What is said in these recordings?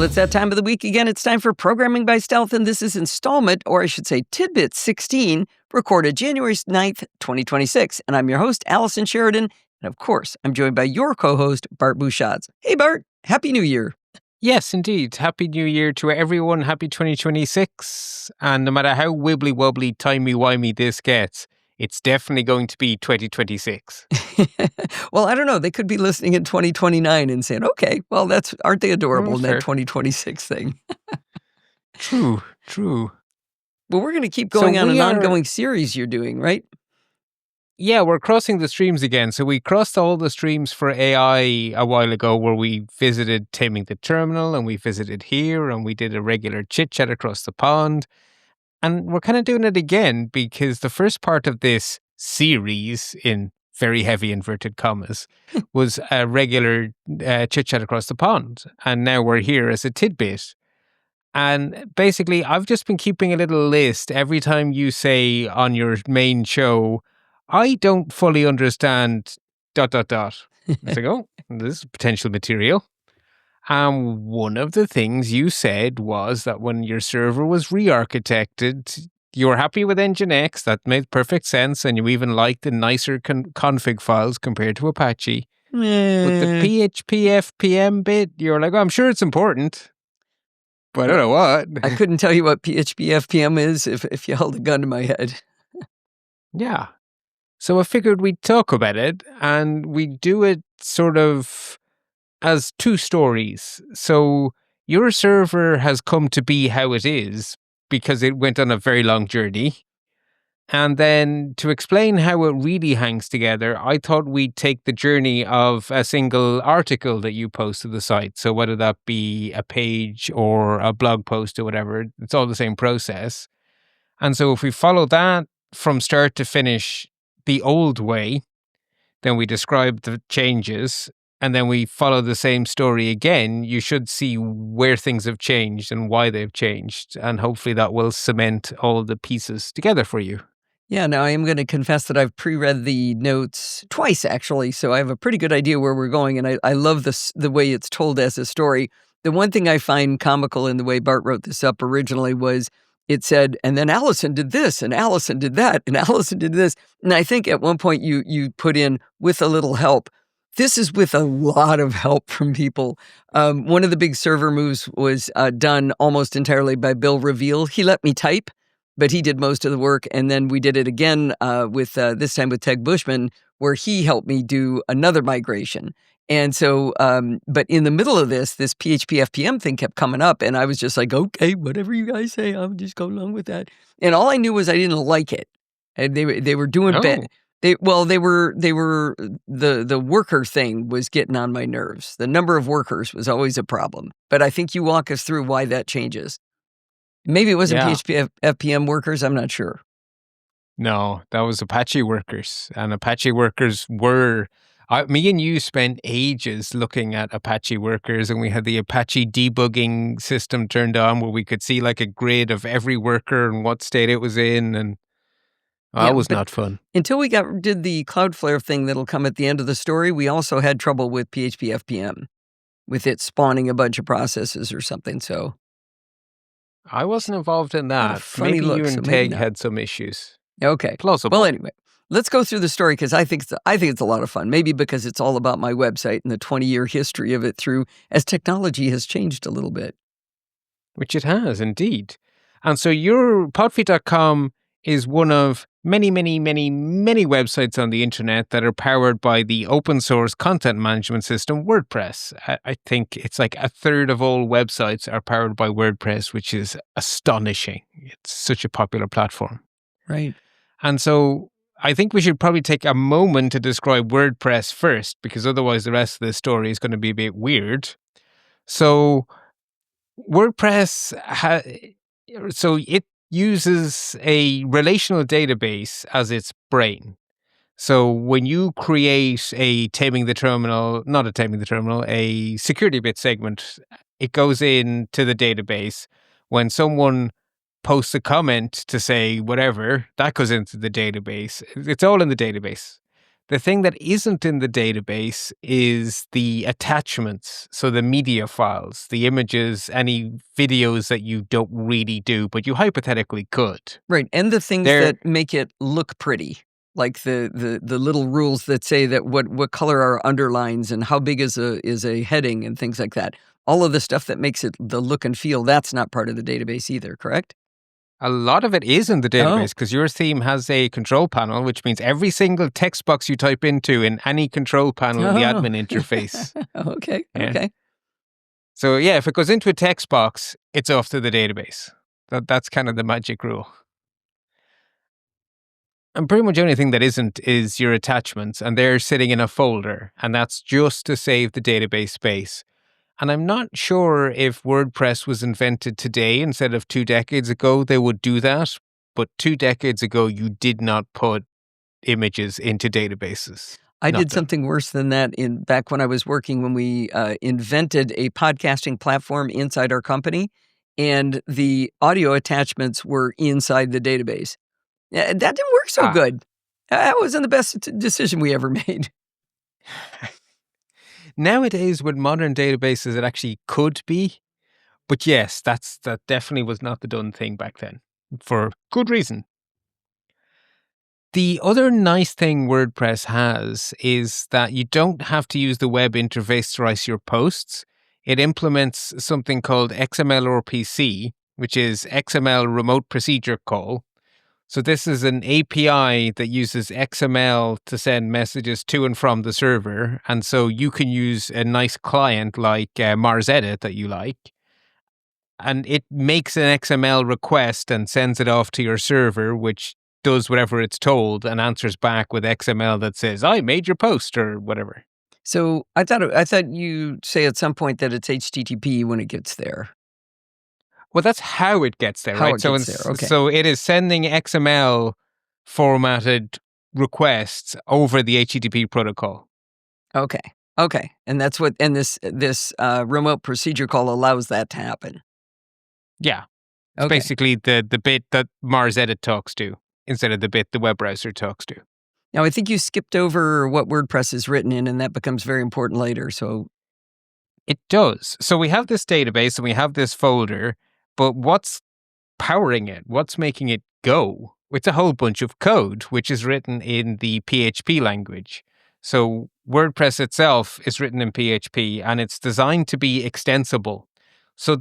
it's that time of the week again. It's time for Programming by Stealth, and this is installment, or I should say tidbit 16, recorded January 9th, 2026. And I'm your host, Allison Sheridan. And of course, I'm joined by your co-host, Bart Bouchard. Hey, Bart. Happy New Year. Yes, indeed. Happy New Year to everyone. Happy 2026. And no matter how wibbly-wobbly, timey-wimey this gets, it's definitely going to be 2026. Well, I don't know. They could be listening in 2029 and saying, okay, well, aren't they adorable in that 2026 thing? True. Well, we're going to keep going on an ongoing series you're doing, right? Yeah, we're crossing the streams again. So we crossed all the streams for AI a while ago where we visited Taming the Terminal and we visited here and we did a regular chit-chat across the pond. And we're kind of doing it again because the first part of this series, in very heavy inverted commas, was a regular chit-chat across the pond. And now we're here as a tidbit. And basically, I've just been keeping a little list every time you say on your main show, I don't fully understand ... I was like, oh, this is potential material. And one of the things you said was that when your server was re-architected, you were happy with Nginx. That made perfect sense. And you even liked the nicer config files compared to Apache. But the PHP FPM bit, you're like, oh, I'm sure it's important. But I don't know what. I couldn't tell you what PHP FPM is if you held a gun to my head. Yeah. So I figured we'd talk about it, and we do it sort of as two stories. So your server has come to be how it is because it went on a very long journey. And then to explain how it really hangs together, I thought we'd take the journey of a single article that you post to the site. So whether that be a page or a blog post or whatever, it's all the same process. And so if we follow that from start to finish the old way, then we describe the changes, and then we follow the same story again, you should see where things have changed and why they've changed. And hopefully that will cement all the pieces together for you. Yeah, now I am going to confess that I've pre-read the notes twice, actually, so I have a pretty good idea where we're going, and I love the way it's told as a story. The one thing I find comical in the way Bart wrote this up originally was it said, and then Allison did this, and Allison did that, and Allison did this. And I think at one point you put in, with a little help. This is with a lot of help from people. One of the big server moves was done almost entirely by Bill Reveal. He let me type, but he did most of the work. And then we did it again with this time with Teg Bushman, where he helped me do another migration. And so, but in the middle of this PHP FPM thing kept coming up, and I was just like, okay, whatever you guys say, I'll just go along with that. And all I knew was I didn't like it. And they were doing bad. The worker thing was getting on my nerves. The number of workers was always a problem. But I think you walk us through why that changes. Maybe it wasn't PHP FPM workers. I'm not sure. No, that was Apache workers. And Apache workers were... me and you spent ages looking at Apache workers, and we had the Apache debugging system turned on where we could see like a grid of every worker and what state it was in. And that was not fun. Until we did the Cloudflare thing that'll come at the end of the story, we also had trouble with PHP FPM, with it spawning a bunch of processes or something. So I wasn't involved in that. Maybe you and Teg had some issues. Okay. Plausible. Well, anyway, let's go through the story because I think it's a lot of fun. Maybe because it's all about my website and the 20-year history of it through as technology has changed a little bit. Which it has, indeed. And so your podfeet.com is one of many, many, many, many websites on the internet that are powered by the open source content management system, WordPress. I think it's like a third of all websites are powered by WordPress, which is astonishing. It's such a popular platform. Right. And so I think we should probably take a moment to describe WordPress first, because otherwise the rest of the story is going to be a bit weird. So WordPress, it uses a relational database as its brain. So when you create a security bit segment, it goes into the database. When someone posts a comment to say whatever, that goes into the database. It's all in the database. The thing that isn't in the database is the attachments. So the media files, the images, any videos that you don't really do, but you hypothetically could. Right, and the things They're that make it look pretty, like the little rules that say that what color are underlines and how big is a heading and things like that. All of the stuff that makes it the look and feel, that's not part of the database either, correct? A lot of it is in the Oh. database because your theme has a control panel, which means every single text box you type into in any control panel in the Oh. admin interface. Okay, Yeah. okay. So yeah, if it goes into a text box, it's off to the database. That's kind of the magic rule. And pretty much the only thing that isn't is your attachments, and they're sitting in a folder, and that's just to save the database space. And I'm not sure if WordPress was invented today instead of 2 decades ago, they would do that. But 2 decades ago, you did not put images into databases. I did Nothing. something worse than that back when I was working when we invented a podcasting platform inside our company, and the audio attachments were inside the database. That didn't work so Ah. good. That wasn't the best decision we ever made. Nowadays, with modern databases, it actually could be. But yes, that definitely was not the done thing back then, for good reason. The other nice thing WordPress has is that you don't have to use the web interface to write your posts. It implements something called XML-RPC, which is XML Remote Procedure Call. So this is an API that uses XML to send messages to and from the server. And so you can use a nice client like MarsEdit that you like, and it makes an XML request and sends it off to your server, which does whatever it's told and answers back with XML that says, I made your post or whatever. So I thought you say at some point that it's HTTP when it gets there. Well, that's how it gets there, How right? it gets there, okay. So it is sending XML formatted requests over the HTTP protocol. Okay, okay, and that's what this remote procedure call allows that to happen. Yeah. It's Okay. basically the bit that MarsEdit talks to instead of the bit the web browser talks to. Now, I think you skipped over what WordPress is written in, and that becomes very important later, so It does. So we have this database and we have this folder, but what's powering it? What's making it go? It's a whole bunch of code, which is written in the PHP language. So WordPress itself is written in PHP and it's designed to be extensible. So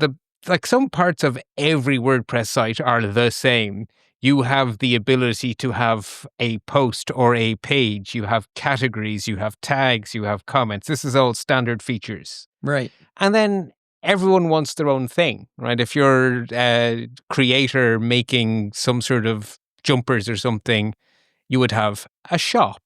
some parts of every WordPress site are the same. You have the ability to have a post or a page. You have categories, you have tags, you have comments. This is all standard features. right. And then everyone wants their own thing, right? If you're a creator making some sort of jumpers or something, you would have a shop.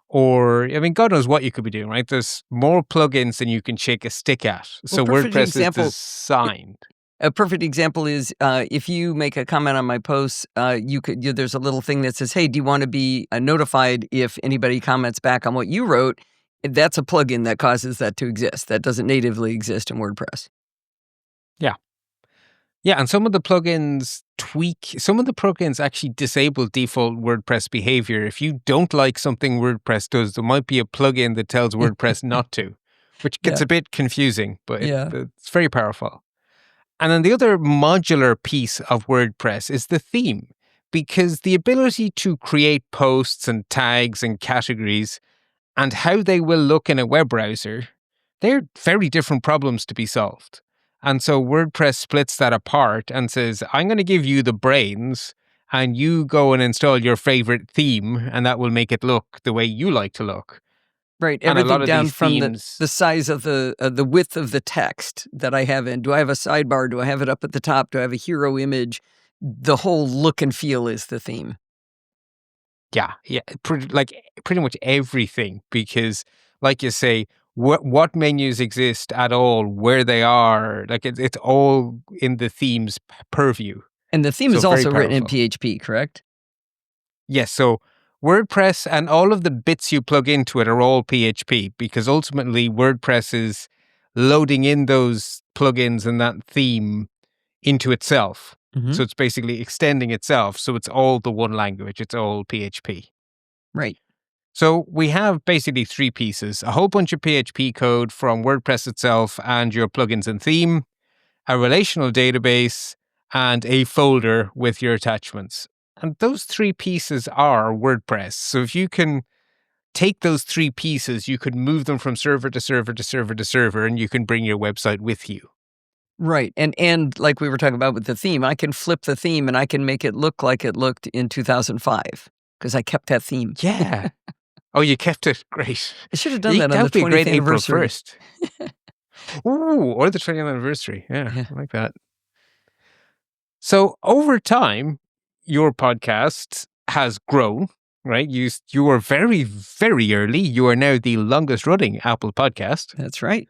Or, I mean, God knows what you could be doing, right? There's more plugins than you can shake a stick at. So perfect WordPress example- is designed. A perfect example is if you make a comment on my posts, there's a little thing that says, hey, do you want to be notified if anybody comments back on what you wrote? That's a plugin that causes that to exist. That doesn't natively exist in WordPress. Yeah, and some of the plugins actually disable default WordPress behavior. If you don't like something WordPress does, there might be a plugin that tells WordPress not to, which gets Yeah. a bit confusing, but Yeah. it's very powerful. And then the other modular piece of WordPress is the theme, because the ability to create posts and tags and categories and how they will look in a web browser, they're very different problems to be solved. And so WordPress splits that apart and says, I'm going to give you the brains and you go and install your favorite theme and that will make it look the way you like to look. Right, And a lot everything of down these from themes- the size of the width of the text that I have in. Do I have a sidebar? Do I have it up at the top? Do I have a hero image? The whole look and feel is the theme. Yeah, pretty much everything, because like you say, what menus exist at all, where they are, like it's all in the theme's purview. And the theme So is very also written in powerful. PHP, correct? Yes, so WordPress and all of the bits you plug into it are all PHP, because ultimately WordPress is loading in those plugins and that theme into itself. Mhm. So it's basically extending itself. So it's all the one language. It's all PHP. Right. So we have basically three pieces: a whole bunch of PHP code from WordPress itself and your plugins and theme, a relational database, and a folder with your attachments. And those three pieces are WordPress. So if you can take those three pieces, you could move them from server to server to server to server, and you can bring your website with you. Right. And like we were talking about with the theme, I can flip the theme and I can make it look like it looked in 2005 because I kept that theme. Yeah. Oh, you kept it. Great. I should have done that on the would be a 20th great anniversary. April 1st. Ooh, or the 20th anniversary. Yeah, I like that. So over time, your podcast has grown, right? You were very, very early. You are now the longest running Apple podcast. That's right.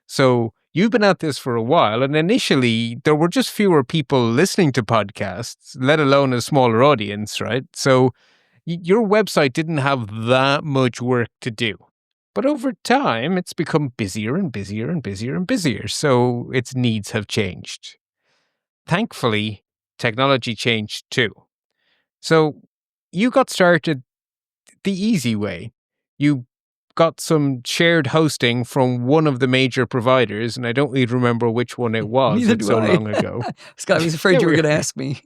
So you've been at this for a while, and initially there were just fewer people listening to podcasts, let alone a smaller audience, right? So your website didn't have that much work to do. But over time, it's become busier and busier and busier and busier, so its needs have changed. Thankfully, technology changed too. So you got started the easy way. You got some shared hosting from one of the major providers, and I don't even remember which one it was. Neither It's do so I. long ago. Scott, I was afraid Yeah, you were we- going to ask me.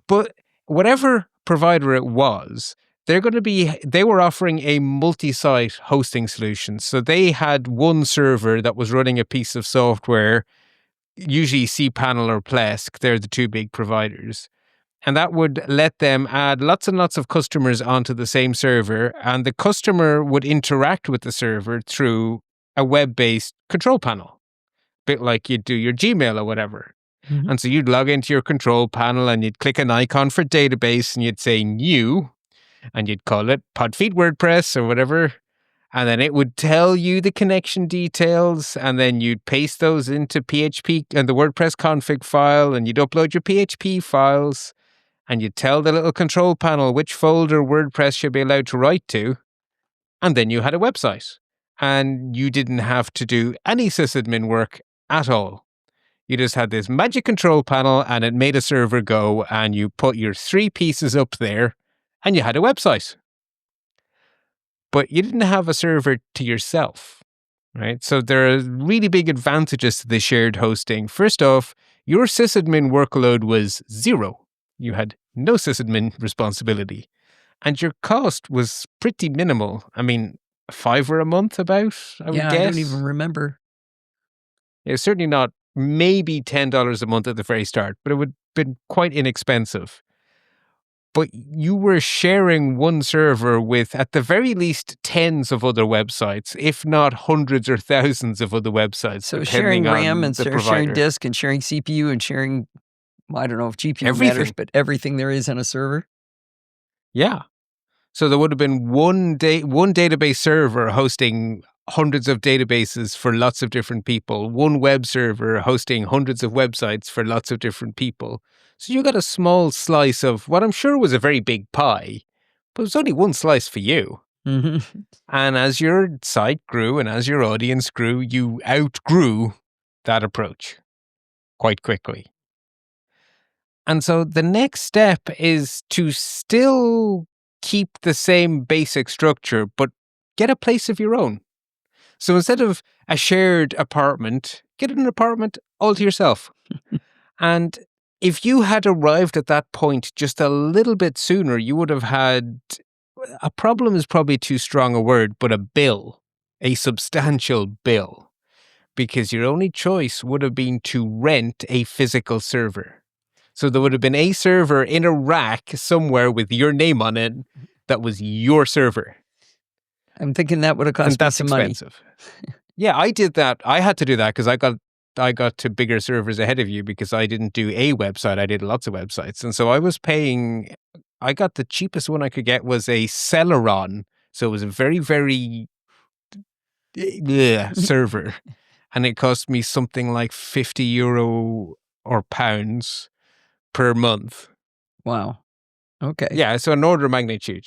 But whatever provider it was, they were offering a multi-site hosting solution. So they had one server that was running a piece of software, usually cPanel or Plesk. They're the two big providers. And that would let them add lots and lots of customers onto the same server, and the customer would interact with the server through a web-based control panel, a bit like you'd do your Gmail or whatever. Mhm. And so you'd log into your control panel and you'd click an icon for database and you'd say new, and you'd call it Podfeed WordPress or whatever. And then it would tell you the connection details, and then you'd paste those into PHP and the WordPress config file, and you'd upload your PHP files, and you'd tell the little control panel which folder WordPress should be allowed to write to, and then you had a website. And you didn't have to do any sysadmin work at all. You just had this magic control panel, and it made a server go, and you put your three pieces up there, and you had a website. But you didn't have a server to yourself, right? So there are really big advantages to the shared hosting. First off, your sysadmin workload was zero. You had no sysadmin responsibility. And your cost was pretty minimal. I mean, $5 a month about, I would guess. I don't even remember. It was certainly not maybe $10 a month at the very start, but it would have been quite inexpensive. But you were sharing one server with, at the very least, tens of other websites, if not hundreds or thousands of other websites. So sharing depending on RAM and the sharing provider. disk and sharing CPU and sharing, I don't know if GPU matters, Everything. but everything there is on a server. Yeah. So there would have been one database server hosting hundreds of databases for lots of different people, one web server hosting hundreds of websites for lots of different people. So you got a small slice of what I'm sure was a very big pie, but it was only one slice for you. Mm-hmm. And as your site grew and as your audience grew, you outgrew that approach quite quickly. And so the next step is to still keep the same basic structure, but get a place of your own. So instead of a shared apartment, get an apartment all to yourself. And if you had arrived at that point just a little bit sooner, you would have had a problem is probably too strong a word, but a bill, a substantial bill, because your only choice would have been to rent a physical server. So there would have been a server in a rack somewhere with your name on it that was your server. I'm thinking that would have cost And me that's some money. expensive. Yeah, I did that. I had to do that because I got to bigger servers ahead of you because I didn't do a website. I did lots of websites. And so I got the cheapest one I could get was a Celeron. So it was a very, very server. And it cost me something like €50 or pounds per month. Wow. Okay. Yeah, so an order of magnitude.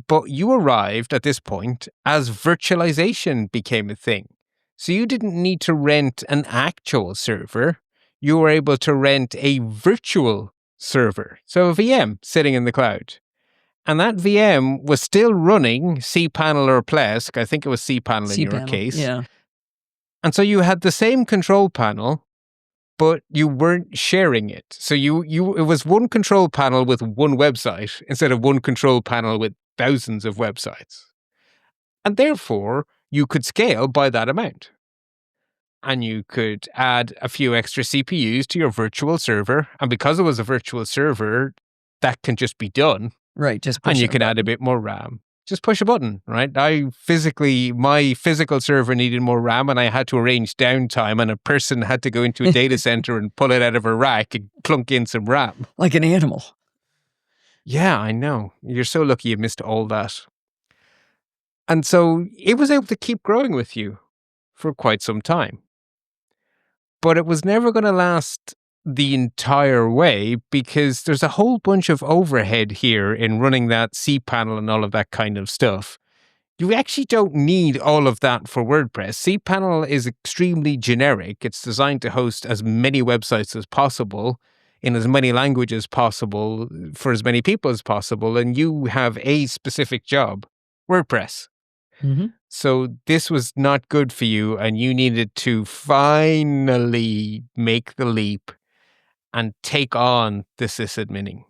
But you arrived at this point as virtualization became a thing. So you didn't need to rent an actual server. You were able to rent a virtual server. So a VM sitting in the cloud. And that VM was still running cPanel or Plesk. I think it was cPanel in your cPanel, case. yeah. And so you had the same control panel, but you weren't sharing it. So it was one control panel with one website instead of one control panel with thousands of websites. And therefore, you could scale by that amount. And you could add a few extra CPUs to your virtual server. And because it was a virtual server, that can just be done. Right, just push And you a can add a button. bit more RAM. Just push a button, right? My physical server needed more RAM and I had to arrange downtime and a person had to go into a data center and pull it out of a rack and clunk in some RAM. Like an animal. Yeah, I know. You're so lucky you missed all that. And so it was able to keep growing with you for quite some time. But it was never going to last the entire way because there's a whole bunch of overhead here in running that cPanel and all of that kind of stuff. You actually don't need all of that for WordPress. cPanel is extremely generic. It's designed to host as many websites as possible in as many languages as possible for as many people as possible. And you have a specific job, WordPress. Mm-hmm. So this was not good for you and you needed to finally make the leap and take on the sysadmining.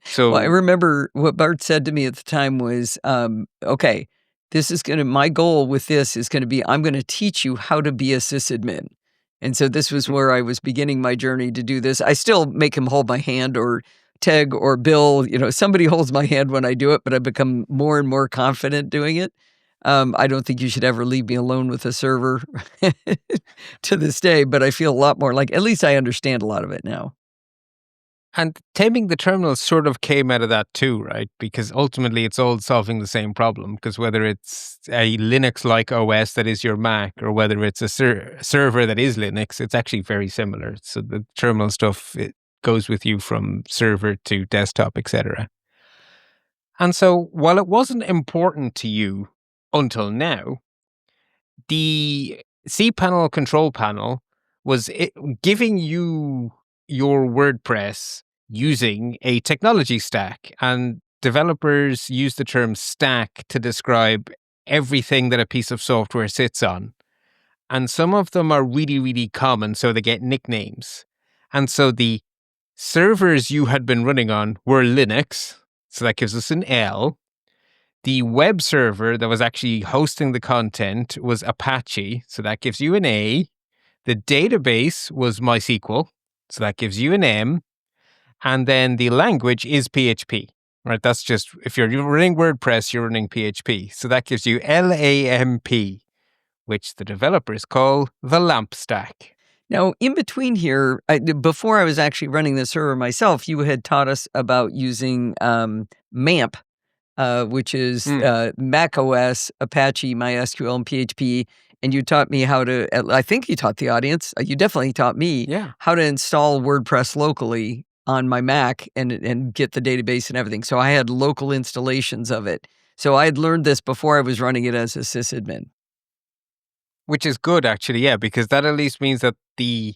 So Well, I remember what Bart said to me at the time was, okay, my goal with this is going to be, I'm going to teach you how to be a sysadmin. And so this was where I was beginning my journey to do this. I still make him hold my hand, or Teg or Bill, somebody holds my hand when I do it, but I've become more and more confident doing it. I don't think you should ever leave me alone with a server to this day, but I feel a lot more like, at least I understand a lot of it now. And taming the terminal sort of came out of that too, right? Because ultimately it's all solving the same problem. Because whether it's a Linux-like OS that is your Mac or whether it's a server that is Linux, it's actually very similar. So the terminal stuff, it goes with you from server to desktop, etc. And so while it wasn't important to you until now, the cPanel control panel was giving you your WordPress using a technology stack. And developers use the term stack to describe everything that a piece of software sits on. And some of them are really, really common, so they get nicknames. And so the servers you had been running on were Linux, so that gives us an L. The web server that was actually hosting the content was Apache, so that gives you an A. The database was MySQL, so that gives you an M. And then the language is PHP, right? That's just, if you're running WordPress, you're running PHP. So that gives you LAMP, which the developers call the LAMP stack. Now, in between here, before I was actually running the server myself, you had taught us about using MAMP, which is Mac OS, Apache, MySQL, and PHP. And you taught me how to, I think you taught the audience, you definitely taught me how to install WordPress locally on my Mac and get the database and everything. So I had local installations of it. So I had learned this before I was running it as a sysadmin. Which is good, actually, yeah, because that at least means that the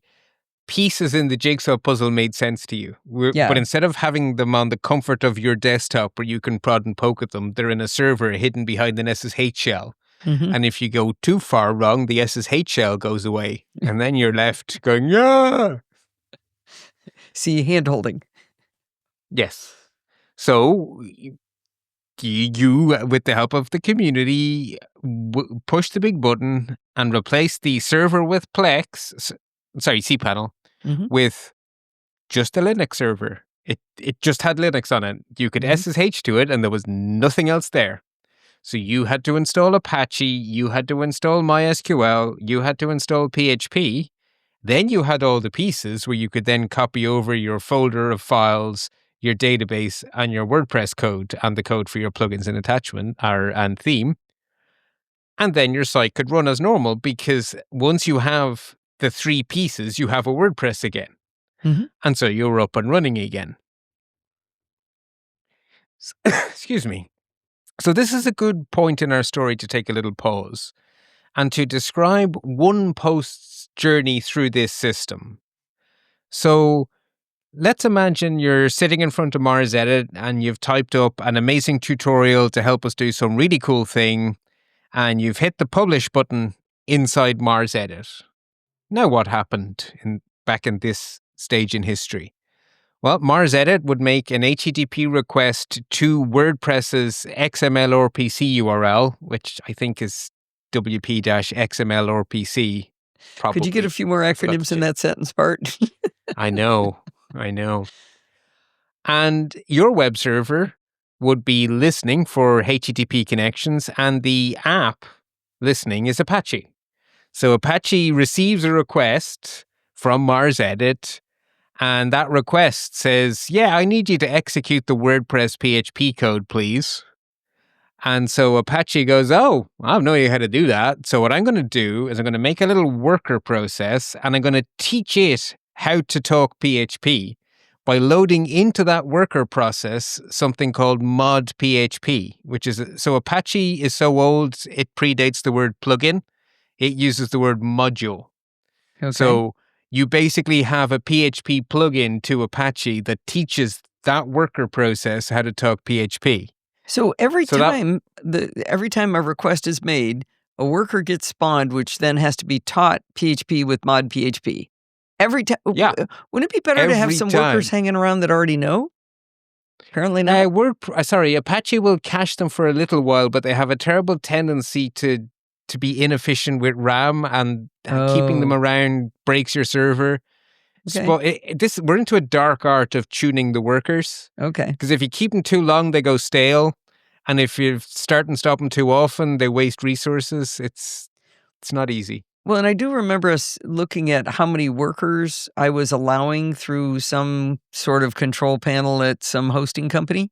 pieces in the jigsaw puzzle made sense to you. But instead of having them on the comfort of your desktop where you can prod and poke at them, they're in a server hidden behind an SSH shell. Mm-hmm. And if you go too far wrong, the SSH shell goes away. And then you're left going, yeah. See, hand-holding. Yes. So you, with the help of the community, push the big button and replace the server with cPanel, with just a Linux server. It just had Linux on it. You could SSH to it and there was nothing else there. So you had to install Apache, you had to install MySQL, you had to install PHP. Then you had all the pieces where you could then copy over your folder of files, your database, and your WordPress code, and the code for your plugins and attachment and theme. And then your site could run as normal because once you have the three pieces, you have a WordPress again. And so you're up and running again. Excuse me. So this is a good point in our story to take a little pause and to describe one post's journey through this system. So let's imagine you're sitting in front of Mars Edit and you've typed up an amazing tutorial to help us do some really cool thing, and you've hit the publish button inside Mars Edit. Now what happened back in this stage in history? Well, Mars Edit would make an HTTP request to WordPress's XML-RPC URL, which I think is WP-XML-RPC. Probably. Could you get a few more acronyms in that sentence, Bart? I know. And your web server would be listening for HTTP connections, and the app listening is Apache. So Apache receives a request from Mars Edit, and that request says, yeah, I need you to execute the WordPress PHP code, please. And so Apache goes, oh, I have no idea how to do that. So what I'm going to do is I'm going to make a little worker process, and I'm going to teach it how to talk PHP by loading into that worker process something called mod PHP, which is, so Apache is so old, it predates the word plugin. It uses the word module. Okay. So you basically have a PHP plugin to Apache that teaches that worker process how to talk PHP. So every time a request is made, a worker gets spawned, which then has to be taught PHP with mod PHP. Every time, yeah. Wouldn't it be better to have some workers hanging around that already know? Apparently not. Apache will cache them for a little while, but they have a terrible tendency to be inefficient with RAM, and keeping them around breaks your server. Okay. So we're into a dark art of tuning the workers. Okay. Because if you keep them too long, they go stale. And if you start and stop them too often, they waste resources. It's not easy. Well, and I do remember us looking at how many workers I was allowing through some sort of control panel at some hosting company.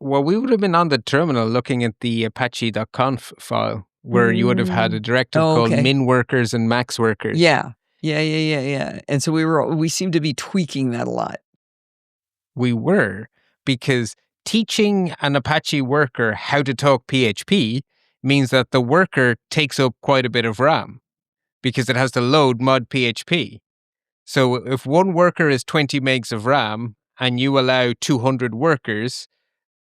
Well, we would have been on the terminal looking at the apache.conf file where you would have had a directive called min workers and max workers. Yeah. And so we seemed to be tweaking that a lot. We were, because teaching an Apache worker how to talk PHP means that the worker takes up quite a bit of RAM because it has to load mod PHP. So if one worker is 20 megs of RAM and you allow 200 workers,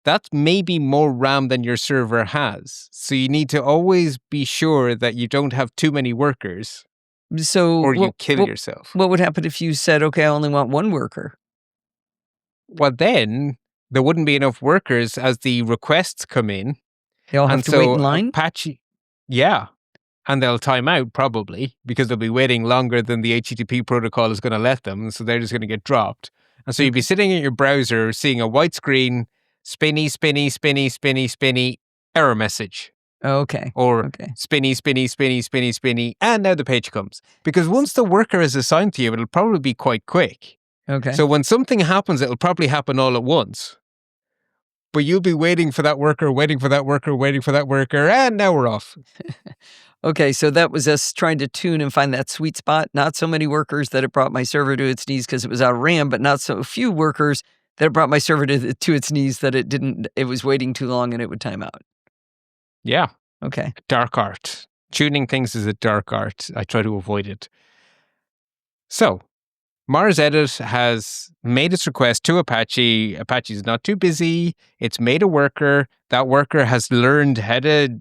that's maybe more RAM than your server has. So you need to always be sure that you don't have too many workers, or you kill yourself. What would happen if you said, okay, I only want one worker? Well, then there wouldn't be enough workers as the requests come in. They all have to wait in line? Apache, yeah. And they'll time out probably because they'll be waiting longer than the HTTP protocol is going to let them. So they're just going to get dropped. And so you'd be sitting in your browser seeing a white screen, spinny, error message. Okay. Or spinny, and now the page comes. Because once the worker is assigned to you, it'll probably be quite quick. Okay. So when something happens, it'll probably happen all at once. But you'll be waiting for that worker, and now we're off. Okay, so that was us trying to tune and find that sweet spot. Not so many workers that it brought my server to its knees because it was out of RAM, but not so few workers that it brought my server to its knees that it was waiting too long and it would time out. Yeah. Okay. Dark art. Tuning things is a dark art. I try to avoid it. So, Mars Edit has made its request to Apache. Apache's not too busy. It's made a worker. That worker has learned how to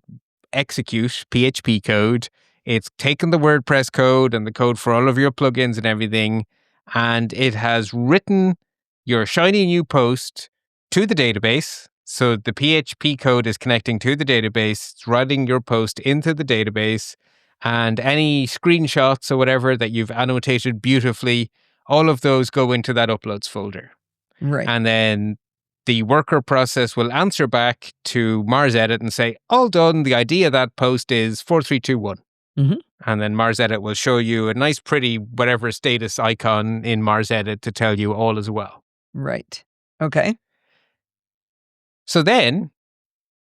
execute PHP code. It's taken the WordPress code and the code for all of your plugins and everything, and it has written your shiny new post to the database. So the PHP code is connecting to the database. It's writing your post into the database, and any screenshots or whatever that you've annotated beautifully, all of those go into that uploads folder. Right. And then the worker process will answer back to Mars Edit and say, all done, the ID of that post is 4321. Mm-hmm. And then Mars Edit will show you a nice, pretty, whatever status icon in Mars Edit to tell you all is well. Right. Okay. So then,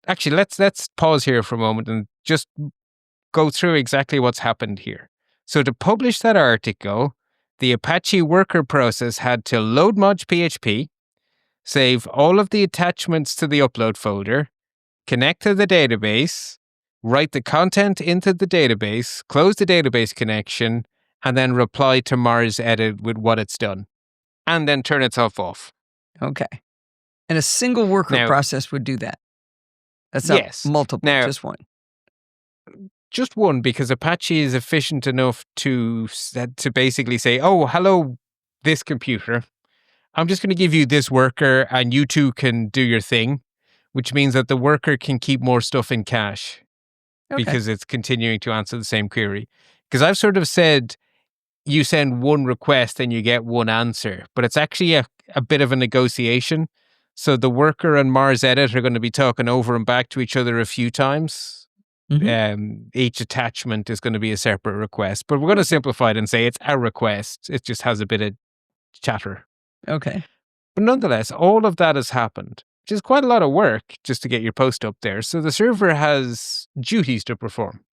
actually, let's pause here for a moment and just go through exactly what's happened here. So to publish that article, the Apache worker process had to load mod PHP, save all of the attachments to the upload folder, connect to the database, write the content into the database, close the database connection, and then reply to Mars Edit with what it's done. and then turn itself off. Okay. And a single worker Now, process would do that. That's not yes. multiple, Now, just one. just one, because Apache is efficient enough to basically say, oh, hello, this computer. I'm just going to give you this worker and you two can do your thing, which means that the worker can keep more stuff in cache because it's continuing to answer the same query. Because I've sort of said you send one request and you get one answer, but it's actually a bit of a negotiation. So the worker and Mars Edit are going to be talking over and back to each other a few times. Each attachment is going to be a separate request, but we're going to simplify it and say it's a request. It just has a bit of chatter. Okay. But nonetheless, all of that has happened, which is quite a lot of work just to get your post up there. So the server has duties to perform.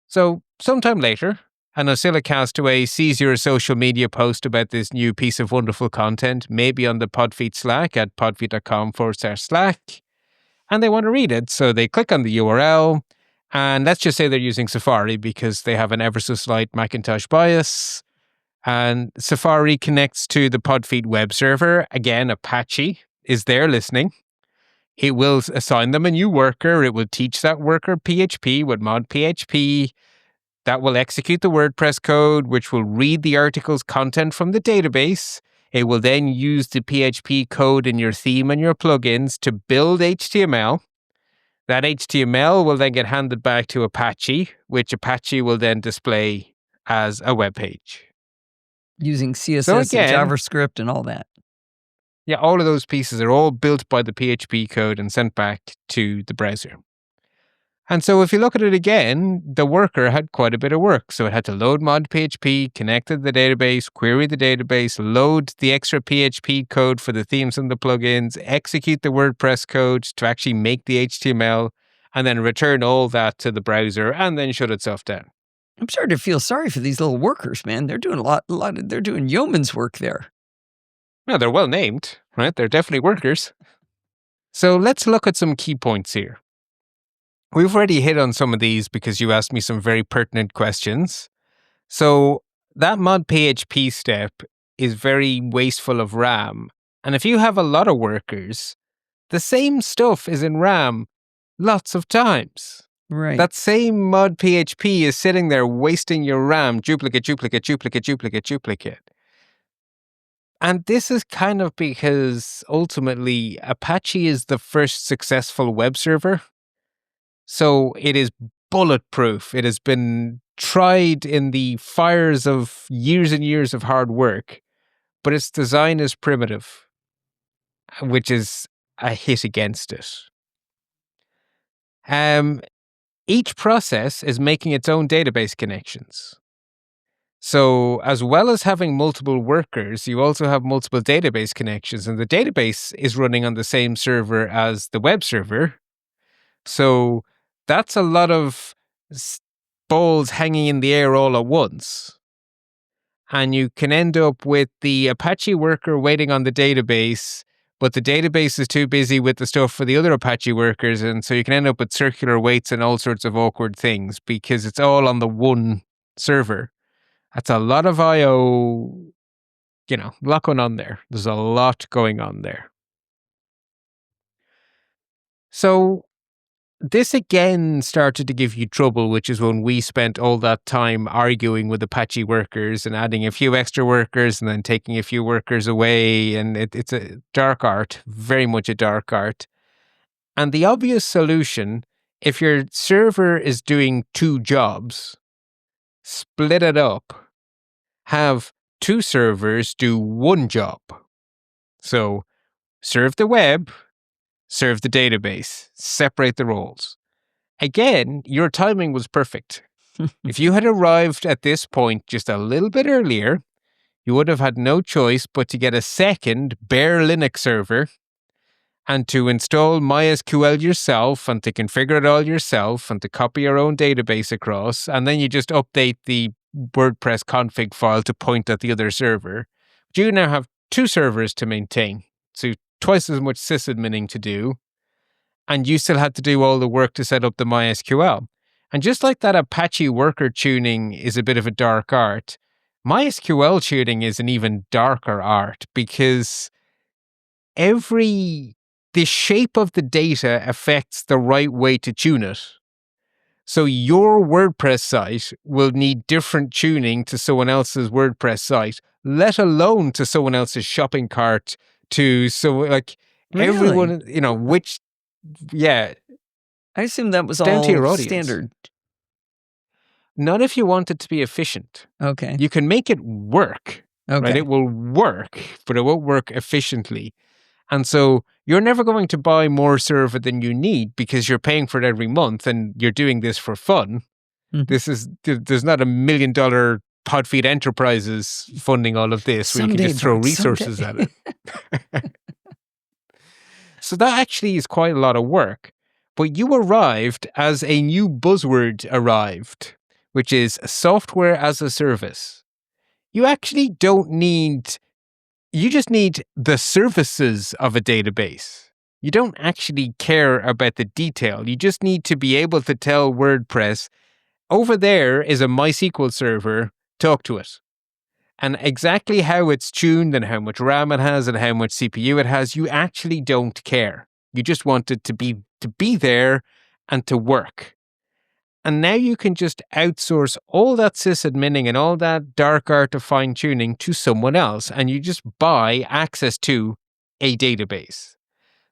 So sometime later, an Oscilla castaway sees your social media post about this new piece of wonderful content, maybe on the Podfeet Slack at podfeet.com/Slack, and they want to read it. So they click on the URL, and let's just say they're using Safari because they have an ever so slight Macintosh bias. And Safari connects to the Podfeet web server. Again, Apache is there listening. It will assign them a new worker. It will teach that worker PHP with mod PHP. That will execute the WordPress code, which will read the article's content from the database. It will then use the PHP code in your theme and your plugins to build HTML. That HTML will then get handed back to Apache, which Apache will then display as a web page. Using CSS and JavaScript and all that. Yeah, all of those pieces are all built by the PHP code and sent back to the browser. And so if you look at it again, the worker had quite a bit of work. So it had to load mod PHP, connect to the database, query the database, load the extra PHP code for the themes and the plugins, execute the WordPress code to actually make the HTML, and then return all that to the browser and then shut itself down. I'm starting to feel sorry for these little workers, man. They're doing they're doing yeoman's work there. No, they're well named, right? They're definitely workers. So let's look at some key points here. We've already hit on some of these because you asked me some very pertinent questions. So that mod PHP step is very wasteful of RAM. And if you have a lot of workers, the same stuff is in RAM lots of times. Right. That same mod PHP is sitting there wasting your RAM, duplicate. And this is kind of because ultimately Apache is the first successful web server. So it is bulletproof. It has been tried in the fires of years and years of hard work, but its design is primitive, which is a hit against it. Each process is making its own database connections. So as well as having multiple workers, you also have multiple database connections, and the database is running on the same server as the web server. So that's a lot of balls hanging in the air all at once. And you can end up with the Apache worker waiting on the database, but the database is too busy with the stuff for the other Apache workers. And so you can end up with circular waits and all sorts of awkward things because it's all on the one server. That's a lot of I/O, a lot going on there. There's a lot going on there. So this again started to give you trouble, which is when we spent all that time arguing with Apache workers and adding a few extra workers and then taking a few workers away. And it's a dark art, very much a dark art. And the obvious solution, if your server is doing two jobs, split it up. Have two servers do one job. So serve the web, serve the database, separate the roles. Again, your timing was perfect. If you had arrived at this point just a little bit earlier, you would have had no choice but to get a second bare Linux server and to install MySQL yourself and to configure it all yourself and to copy your own database across. And then you just update the WordPress config file to point at the other server. But you now have two servers to maintain. So twice as much sysadmining to do. And you still had to do all the work to set up the MySQL. And just like that Apache worker tuning is a bit of a dark art, MySQL tuning is an even darker art because the shape of the data affects the right way to tune it. So your WordPress site will need different tuning to someone else's WordPress site, let alone to someone else's shopping cart, everyone, I assume that was down to all your audience. standard. Not if you want it to be efficient. Okay. You can make it work, right? Okay. It will work, but it won't work efficiently. And so you're never going to buy more server than you need because you're paying for it every month and you're doing this for fun. Mhm. There's not $1 million Podfeed Enterprises funding all of this where you can just throw resources at it. So that actually is quite a lot of work. But you arrived as a new buzzword arrived, which is software as a service. You actually don't need, you just need the services of a database. You don't actually care about the detail. You just need to be able to tell WordPress, over there is a MySQL server, talk to it. And exactly how it's tuned and how much RAM it has and how much CPU it has, you actually don't care. You just want it to be there and to work. And now you can just outsource all that sysadmining and all that dark art of fine-tuning to someone else, and you just buy access to a database.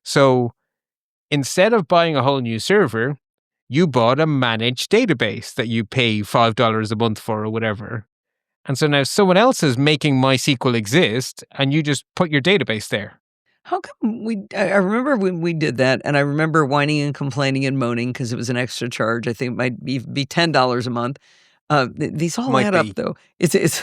So instead of buying a whole new server, you bought a managed database that you pay $5 a month for or whatever. And so now someone else is making MySQL exist, and you just put your database there. How come I remember when we did that, and I remember whining and complaining and moaning because it was an extra charge. I think it might be $10 a month. These all Might add be. up, though. It's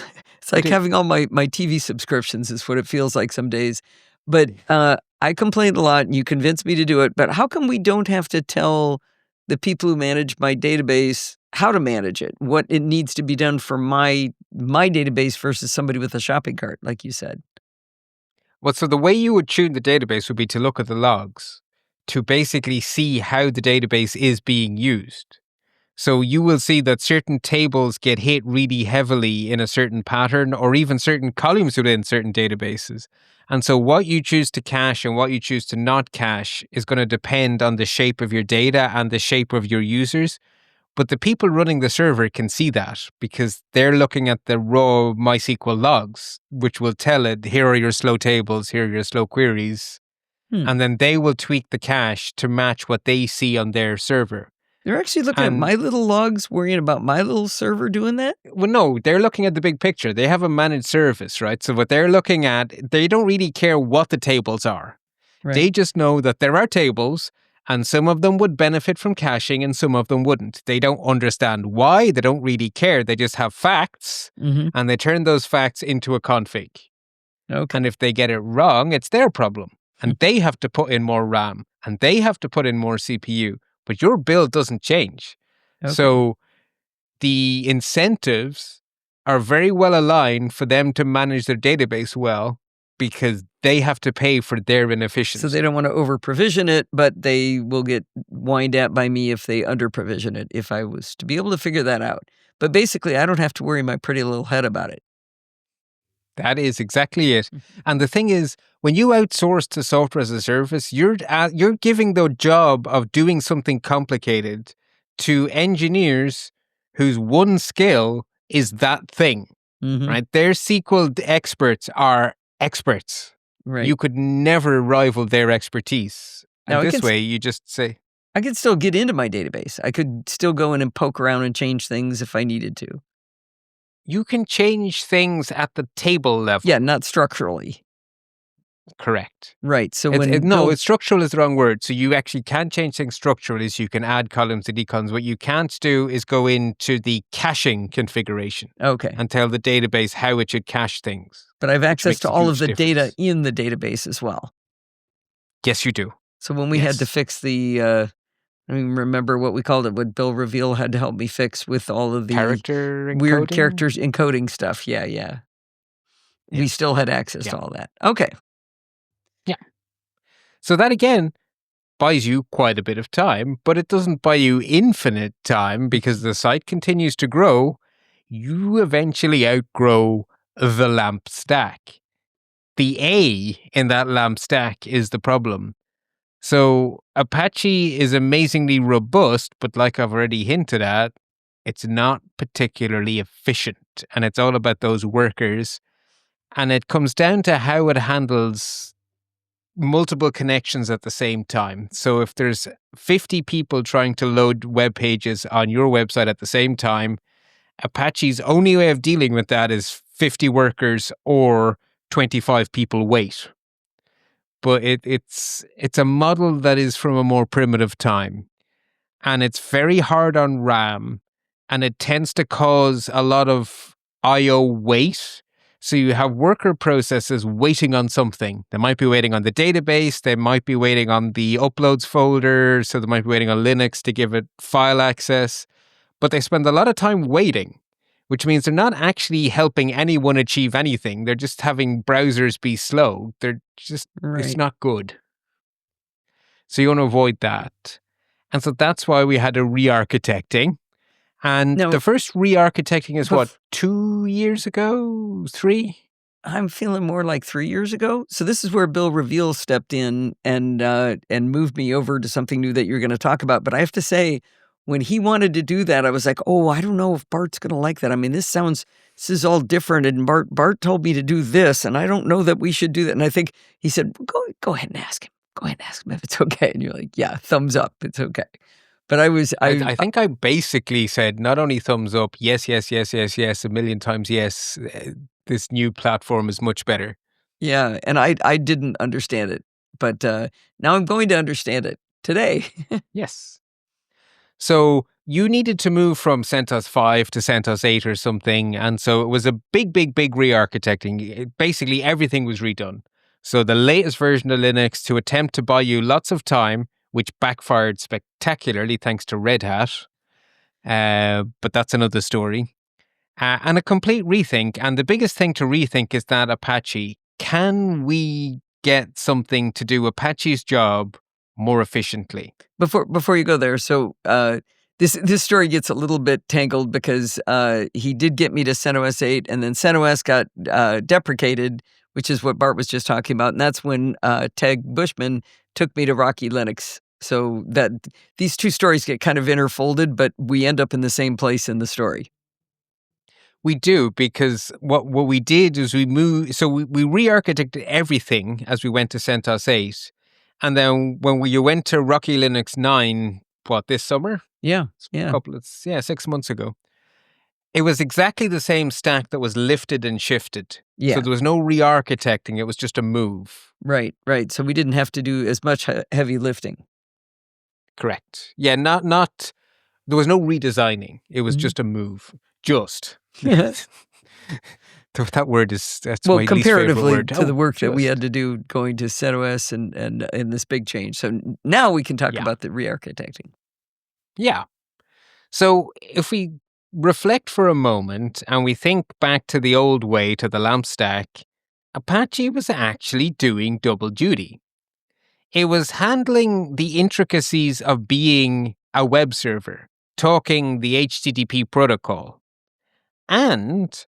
like having all my TV subscriptions is what it feels like some days. But I complained a lot, and you convinced me to do it. But how come we don't have to tell the people who manage my database how to manage it, what it needs to be done for my database versus somebody with a shopping cart, like you said? Well, so the way you would tune the database would be to look at the logs to basically see how the database is being used. So you will see that certain tables get hit really heavily in a certain pattern or even certain columns within certain databases. And so what you choose to cache and what you choose to not cache is going to depend on the shape of your data and the shape of your users. But the people running the server can see that because they're looking at the raw MySQL logs, which will tell it, here are your slow tables, here are your slow queries. And then they will tweak the cache to match what they see on their server. They're actually looking at my little logs, worrying about my little server doing that? Well, no, they're looking at the big picture. They have a managed service, right? So what they're looking at, they don't really care what the tables are. Right. They just know that there are tables and some of them would benefit from caching and some of them wouldn't. They don't understand why. They don't really care. They just have facts and they turn those facts into a config. Okay. And if they get it wrong, it's their problem. And they have to put in more RAM and they have to put in more CPU. But your build doesn't change. Okay. So the incentives are very well aligned for them to manage their database well because they have to pay for their inefficiency. So they don't want to over-provision it, but they will get whined at by me if they under-provision it, if I was to be able to figure that out. But basically, I don't have to worry my pretty little head about it. That is exactly it. And the thing is, when you outsource to software as a service, you're giving the job of doing something complicated to engineers whose one skill is that thing, right? Their SQL experts are experts. Right. You could never rival their expertise. And Now, this way, you just say, I could still get into my database. I could still go in and poke around and change things if I needed to. You can change things at the table level. Yeah, not structurally. Correct. Right. So it's structural is the wrong word. So you actually can change things structurally. So you can add columns and decolumns. What you can't do is go into the caching configuration. Okay. And tell the database how it should cache things. But I have access to all of the data in the database as well. Yes, you do. So when we had to fix the, I don't even remember what we called it, what Bill Reveal had to help me fix with all of the weird characters encoding stuff. Yeah. We still had access to all that. Okay. Yeah. So that again buys you quite a bit of time, but it doesn't buy you infinite time because the site continues to grow. you eventually outgrow the LAMP stack. The A in that LAMP stack is the problem. So Apache is amazingly robust, but like I've already hinted at, it's not particularly efficient. And it's all about those workers. And it comes down to how it handles multiple connections at the same time. So if there's 50 people trying to load web pages on your website at the same time, Apache's only way of dealing with that is 50 workers or 25 people wait. But it's a model that is from a more primitive time. And it's very hard on RAM, and it tends to cause a lot of I/O wait. So you have worker processes waiting on something. They might be waiting on the database. They might be waiting on the uploads folder. So they might be waiting on Linux to give it file access. But they spend a lot of time waiting, which means they're not actually helping anyone achieve anything. They're just having browsers be slow. They're just, It's not good. So you want to avoid that. And so that's why we had a re-architecting. And the first re-architecting is 2 years ago? 3? I'm feeling more like 3 years ago. So this is where Bill Reveal stepped in and moved me over to something new that you're going to talk about. But I have to say, when he wanted to do that, I was like, oh, I don't know if Bart's going to like that. I mean, this is all different. And Bart told me to do this, and I don't know that we should do that. And I think he said, go ahead and ask him. Go ahead and ask him if it's okay. And you're like, yeah, thumbs up. It's okay. But I think I basically said not only thumbs up, yes, a million times yes, this new platform is much better. Yeah, and I didn't understand it, but now I'm going to understand it today. Yes. So you needed to move from CentOS 5 to CentOS 8 or something, and so it was a big re-architecting. Basically, everything was redone. So the latest version of Linux to attempt to buy you lots of time, which backfired spectacularly thanks to Red Hat. But that's another story. And a complete rethink. And the biggest thing to rethink is that Apache, can we get something to do Apache's job more efficiently? Before you go there, so this story gets a little bit tangled because he did get me to CentOS 8, and then CentOS got deprecated, which is what Bart was just talking about. And that's when Teg Bushman took me to Rocky Linux. So that these two stories get kind of interfolded, but we end up in the same place in the story. We do, because what we did is we re-architected everything as we went to CentOS 8. And then when you went to Rocky Linux 9, this summer? Yeah. 6 months ago. It was exactly the same stack that was lifted and shifted. Yeah. So there was no re-architecting. It was just a move. Right. So we didn't have to do as much heavy lifting. Correct. Yeah, not there was no redesigning. It was just a move. Just. That word that's my least favorite word. To the work that we had to do going to CentOS and in this big change. So now we can talk about the re-architecting. Yeah. So if we reflect for a moment and we think back to the old way, to the LAMP stack, Apache was actually doing double duty. It was handling the intricacies of being a web server, talking the HTTP protocol, and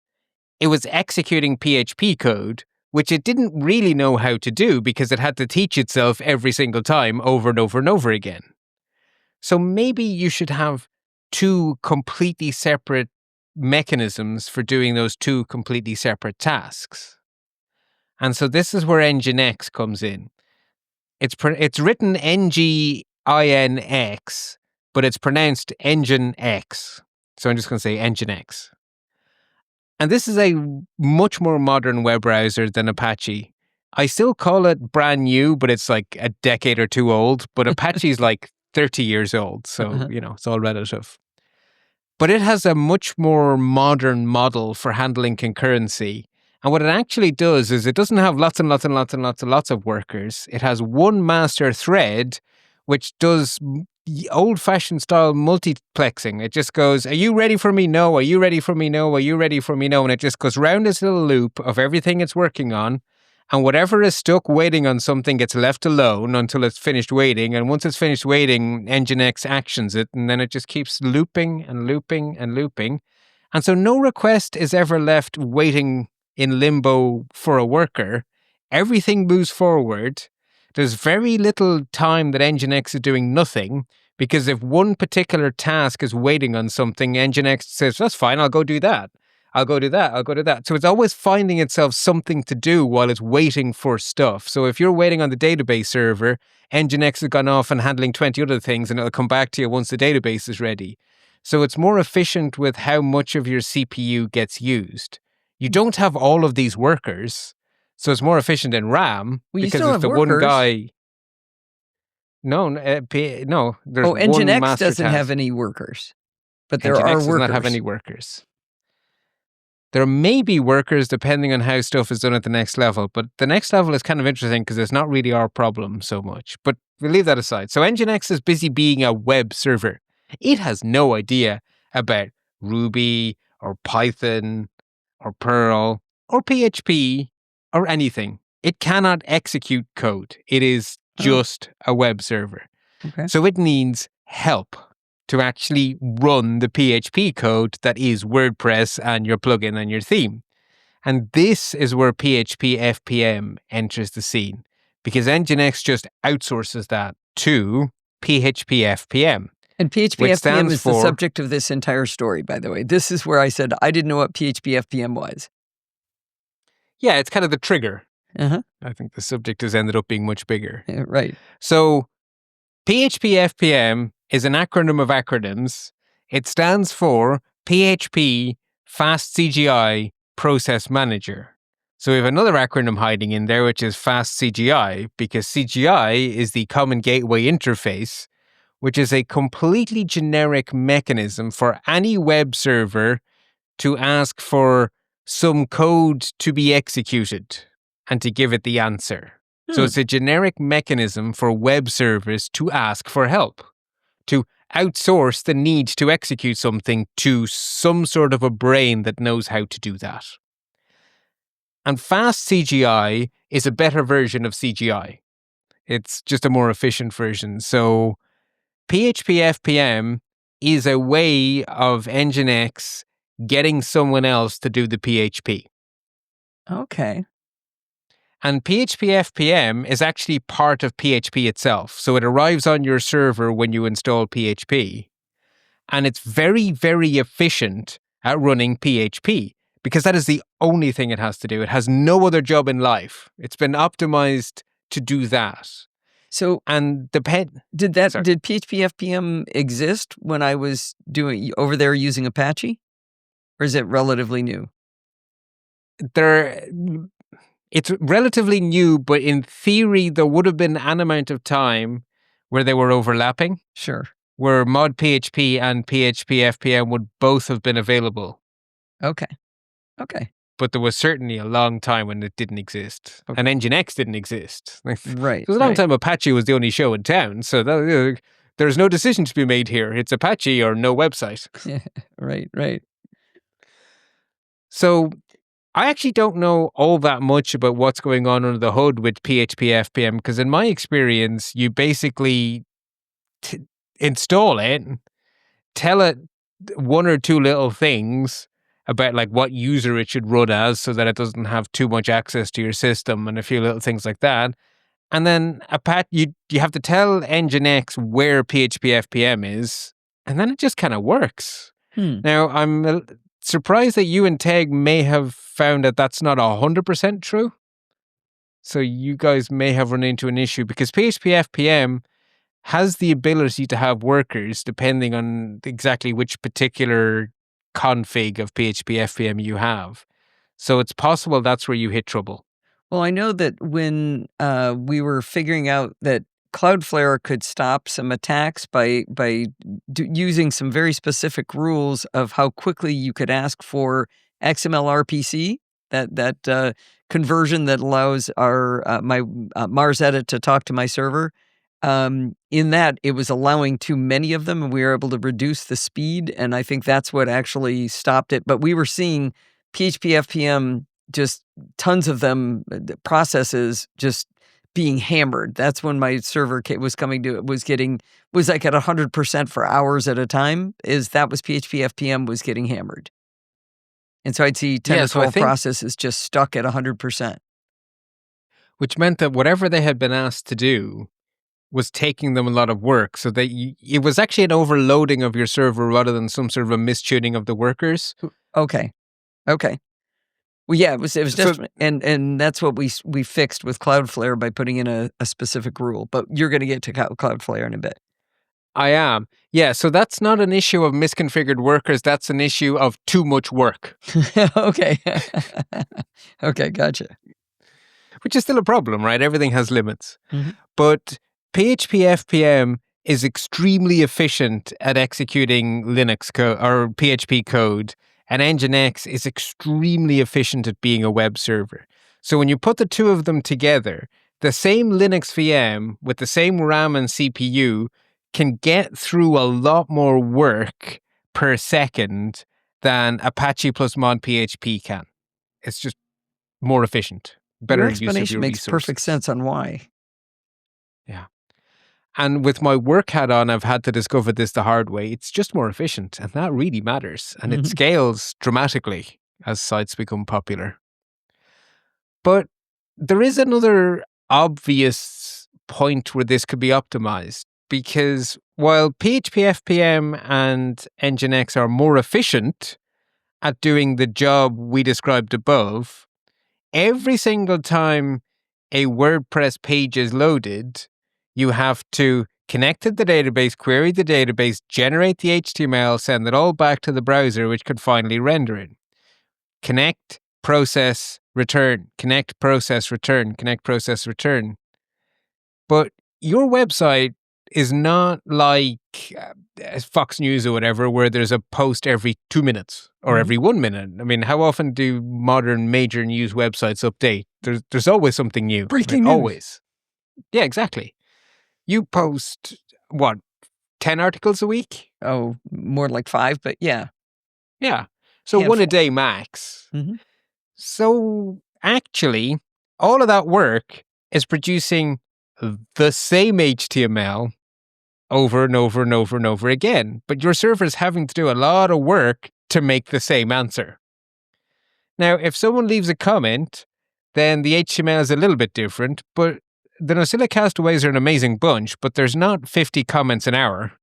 it was executing PHP code, which it didn't really know how to do because it had to teach itself every single time over and over and over again. So maybe you should have two completely separate mechanisms for doing those two completely separate tasks. And so this is where Nginx comes in. It's written Nginx, but it's pronounced Nginx. So I'm just going to say Nginx. And this is a much more modern web browser than Apache. I still call it brand new, but it's like a decade or two old. But Apache's like 30 years old. So, it's all relative. But it has a much more modern model for handling concurrency. And what it actually does is it doesn't have lots of workers. It has one master thread, which does old-fashioned style multiplexing. It just goes, are you ready for me? No. Are you ready for me? No. Are you ready for me? No. And it just goes round this little loop of everything it's working on. And whatever is stuck waiting on something gets left alone until it's finished waiting. And once it's finished waiting, Nginx actions it. And then it just keeps looping and looping and looping. And so no request is ever left waiting in limbo for a worker. Everything moves forward. There's very little time that Nginx is doing nothing, because if one particular task is waiting on something, Nginx says, that's fine, I'll go do that. I'll go do that. I'll go do that. So it's always finding itself something to do while it's waiting for stuff. So if you're waiting on the database server, Nginx has gone off and handling 20 other things, and it'll come back to you once the database is ready. So it's more efficient with how much of your CPU gets used. You don't have all of these workers, so it's more efficient in RAM, Well, you because still it's have the workers. one guy. No, there's one Nginx master doesn't task. have any workers, but there Nginx are does workers. not have any workers. There may be workers depending on how stuff is done at the next level, but the next level is kind of interesting because it's not really our problem so much. But we'll leave that aside. So Nginx is busy being a web server. It has no idea about Ruby or Python or Perl or PHP or anything. It cannot execute code. It is just a web server. Okay. So it needs help to actually run the PHP code that is WordPress and your plugin and your theme. And this is where PHP FPM enters the scene, because Nginx just outsources that to PHP FPM. And PHP which FPM stands is the for- subject of this entire story, by the way. This is where I said I didn't know what PHP FPM was. Yeah, it's kind of the trigger. Uh-huh. I think the subject has ended up being much bigger. Yeah, right. So PHP FPM is an acronym of acronyms. It stands for PHP Fast CGI Process Manager. So we have another acronym hiding in there, which is Fast CGI, because CGI is the Common Gateway Interface, which is a completely generic mechanism for any web server to ask for some code to be executed and to give it the answer. So it's a generic mechanism for web servers to ask for help, to outsource the need to execute something to some sort of a brain that knows how to do that. And Fast CGI is a better version of CGI. It's just a more efficient version. So PHP FPM is a way of Nginx getting someone else to do the PHP. Okay. And PHP FPM is actually part of PHP itself. So it arrives on your server when you install PHP. And it's very, very efficient at running PHP, because that is the only thing it has to do. It has no other job in life. It's been optimized to do that. So And did PHP FPM exist when I was doing over there using Apache? Or is it relatively new? It's relatively new, but in theory, there would have been an amount of time where they were overlapping. Sure. Where mod PHP and PHP FPM would both have been available. Okay. But there was certainly a long time when it didn't exist. Okay. And Nginx didn't exist. Right. There was a long time Apache was the only show in town. So there's no decision to be made here. It's Apache or no website. Right. So I actually don't know all that much about what's going on under the hood with PHP FPM, because in my experience, you basically install it, tell it one or two little things about like what user it should run as so that it doesn't have too much access to your system and a few little things like that. And then you have to tell Nginx where PHP FPM is, and then it just kind of works. Now, I'm surprised that you and Teg may have found that that's not 100% true. So you guys may have run into an issue, because PHP FPM has the ability to have workers depending on exactly which particular config of PHP FPM you have. So it's possible that's where you hit trouble. Well, I know that when we were figuring out that Cloudflare could stop some attacks by using some very specific rules of how quickly you could ask for XML RPC, that conversion that allows my Mars edit to talk to my server. In that, it was allowing too many of them, and we were able to reduce the speed, and I think that's what actually stopped it. But we were seeing PHP FPM, just tons of them, processes just being hammered. That's when my server was like at 100% for hours at a time. That was PHP FPM was getting hammered. And so I'd see 10 Yeah, or so I 12 think, processes just stuck at 100%. which meant that whatever they had been asked to do was taking them a lot of work. So it was actually an overloading of your server rather than some sort of a mistuning of the workers. Okay. Okay. Well, yeah, it was So just and that's what we fixed with Cloudflare by putting in a specific rule, but you're gonna get to Cloudflare in a bit. I am. Yeah, so that's not an issue of misconfigured workers. That's an issue of too much work, Okay. Okay, gotcha. which is still a problem, right? Everything has limits. Mhm. But PHP FPM is extremely efficient at executing Linux code or PHP code, and Nginx is extremely efficient at being a web server. So when you put the two of them together, the same Linux VM with the same RAM and CPU can get through a lot more work per second than Apache plus mod PHP can. It's just more efficient, Your better use of explanation your makes perfect resources. sense on why. Yeah. And with my work hat on, I've had to discover this the hard way. It's just more efficient, and that really matters. And it Mhm. scales dramatically as sites become popular. But there is another obvious point where this could be optimized, because while PHP FPM and Nginx are more efficient at doing the job we described above, every single time a WordPress page is loaded, you have to connect to the database, query the database, generate the HTML, send it all back to the browser, which could finally render it. Connect, process, return. Connect, process, return. Connect, process, return. But your website is not like Fox News or whatever, where there's a post every 2 minutes or Mhm. every 1 minute. I mean, how often do modern major news websites update? There's always something new. Breaking news. Always. Yeah, exactly. You post, what, 10 articles a week? Oh, more like 5, but yeah, Yeah. So one a handful. day max. Mhm. So actually, all of that work is producing the same HTML over and over and over and over again. But your server's having to do a lot of work to make the same answer. Now, if someone leaves a comment, then the HTML is a little bit different, but the Nosilla castaways are an amazing bunch, but there's not 50 comments an hour.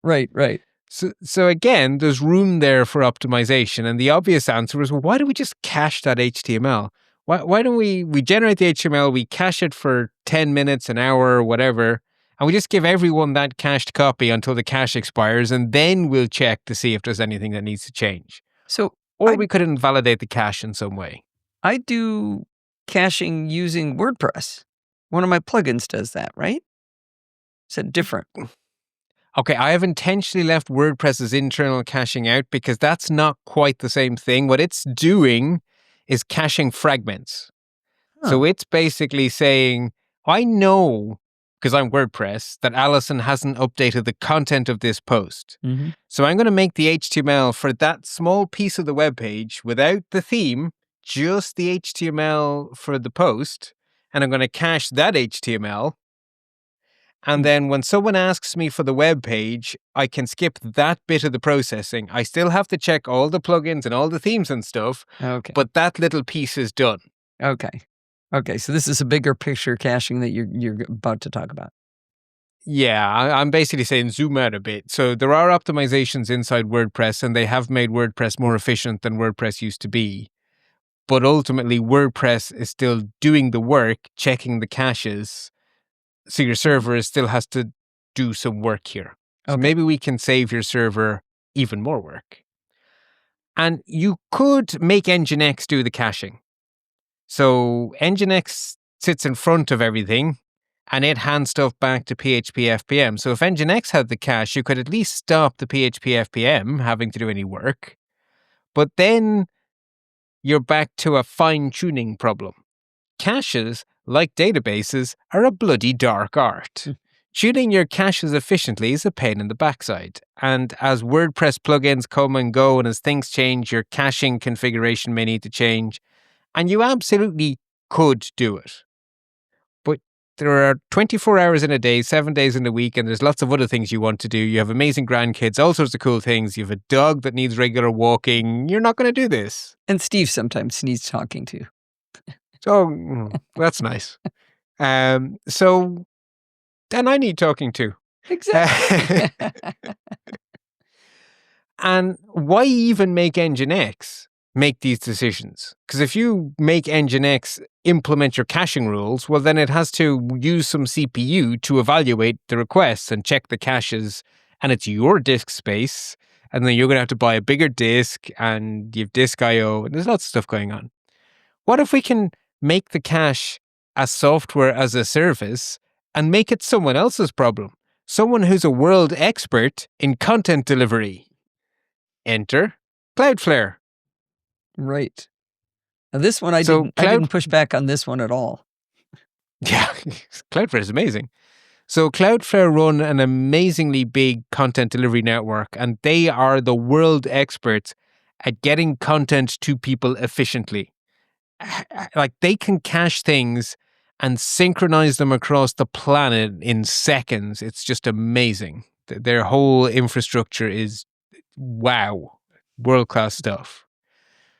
Right, right. So again, there's room there for optimization. And the obvious answer is, well, why don't we just cache that HTML? Why don't we generate the HTML, we cache it for 10 minutes, an hour, whatever, and we just give everyone that cached copy until the cache expires, and then we'll check to see if there's anything that needs to change. So Or I we could invalidate the cache in some way. I do caching using WordPress. One of my plugins does that, right? Is it different? Okay, I have intentionally left WordPress's internal caching out because that's not quite the same thing. What it's doing is caching fragments. Huh. So it's basically saying, I know, because I'm WordPress, that Alison hasn't updated the content of this post. Mhm. So I'm going to make the HTML for that small piece of the web page without the theme, just the HTML for the post. And I'm going to cache that HTML. And then when someone asks me for the web page, I can skip that bit of the processing. I still have to check all the plugins and all the themes and stuff, Okay. but that little piece is done. Okay. Okay, so this is a bigger picture caching that you're about to talk about. Yeah, I'm basically saying zoom out a bit. So there are optimizations inside WordPress, and they have made WordPress more efficient than WordPress used to be. But ultimately, WordPress is still doing the work, checking the caches. So your server still has to do some work here. So Okay. maybe we can save your server even more work. And you could make Nginx do the caching. So Nginx sits in front of everything, and it hands stuff back to PHP FPM. So if Nginx had the cache, you could at least stop the PHP FPM having to do any work. But then you're back to a fine-tuning problem. Caches, like databases, are a bloody dark art. Tuning your caches efficiently is a pain in the backside. And as WordPress plugins come and go, and as things change, your caching configuration may need to change. And you absolutely could do it. But there are 24 hours in a day, 7 days in a week, and there's lots of other things you want to do. You have amazing grandkids, all sorts of cool things. You have a dog that needs regular walking. You're not going to do this. And Steve sometimes needs talking to. So that's nice. So then I need talking to. Exactly. And why even make Nginx make these decisions? Because if you make Nginx implement your caching rules, well, then it has to use some CPU to evaluate the requests and check the caches, and it's your disk space, and then you're going to have to buy a bigger disk, and you have disk I/O, and there's lots of stuff going on. What if we can make the cache as software as a service and make it someone else's problem? Someone who's a world expert in content delivery. Enter Cloudflare. Right. Now this one I didn't push back on this one at all. Yeah, Cloudflare is amazing. So Cloudflare run an amazingly big content delivery network, and they are the world experts at getting content to people efficiently. Like, they can cache things and synchronize them across the planet in seconds. It's just amazing. Their whole infrastructure is wow, world-class stuff.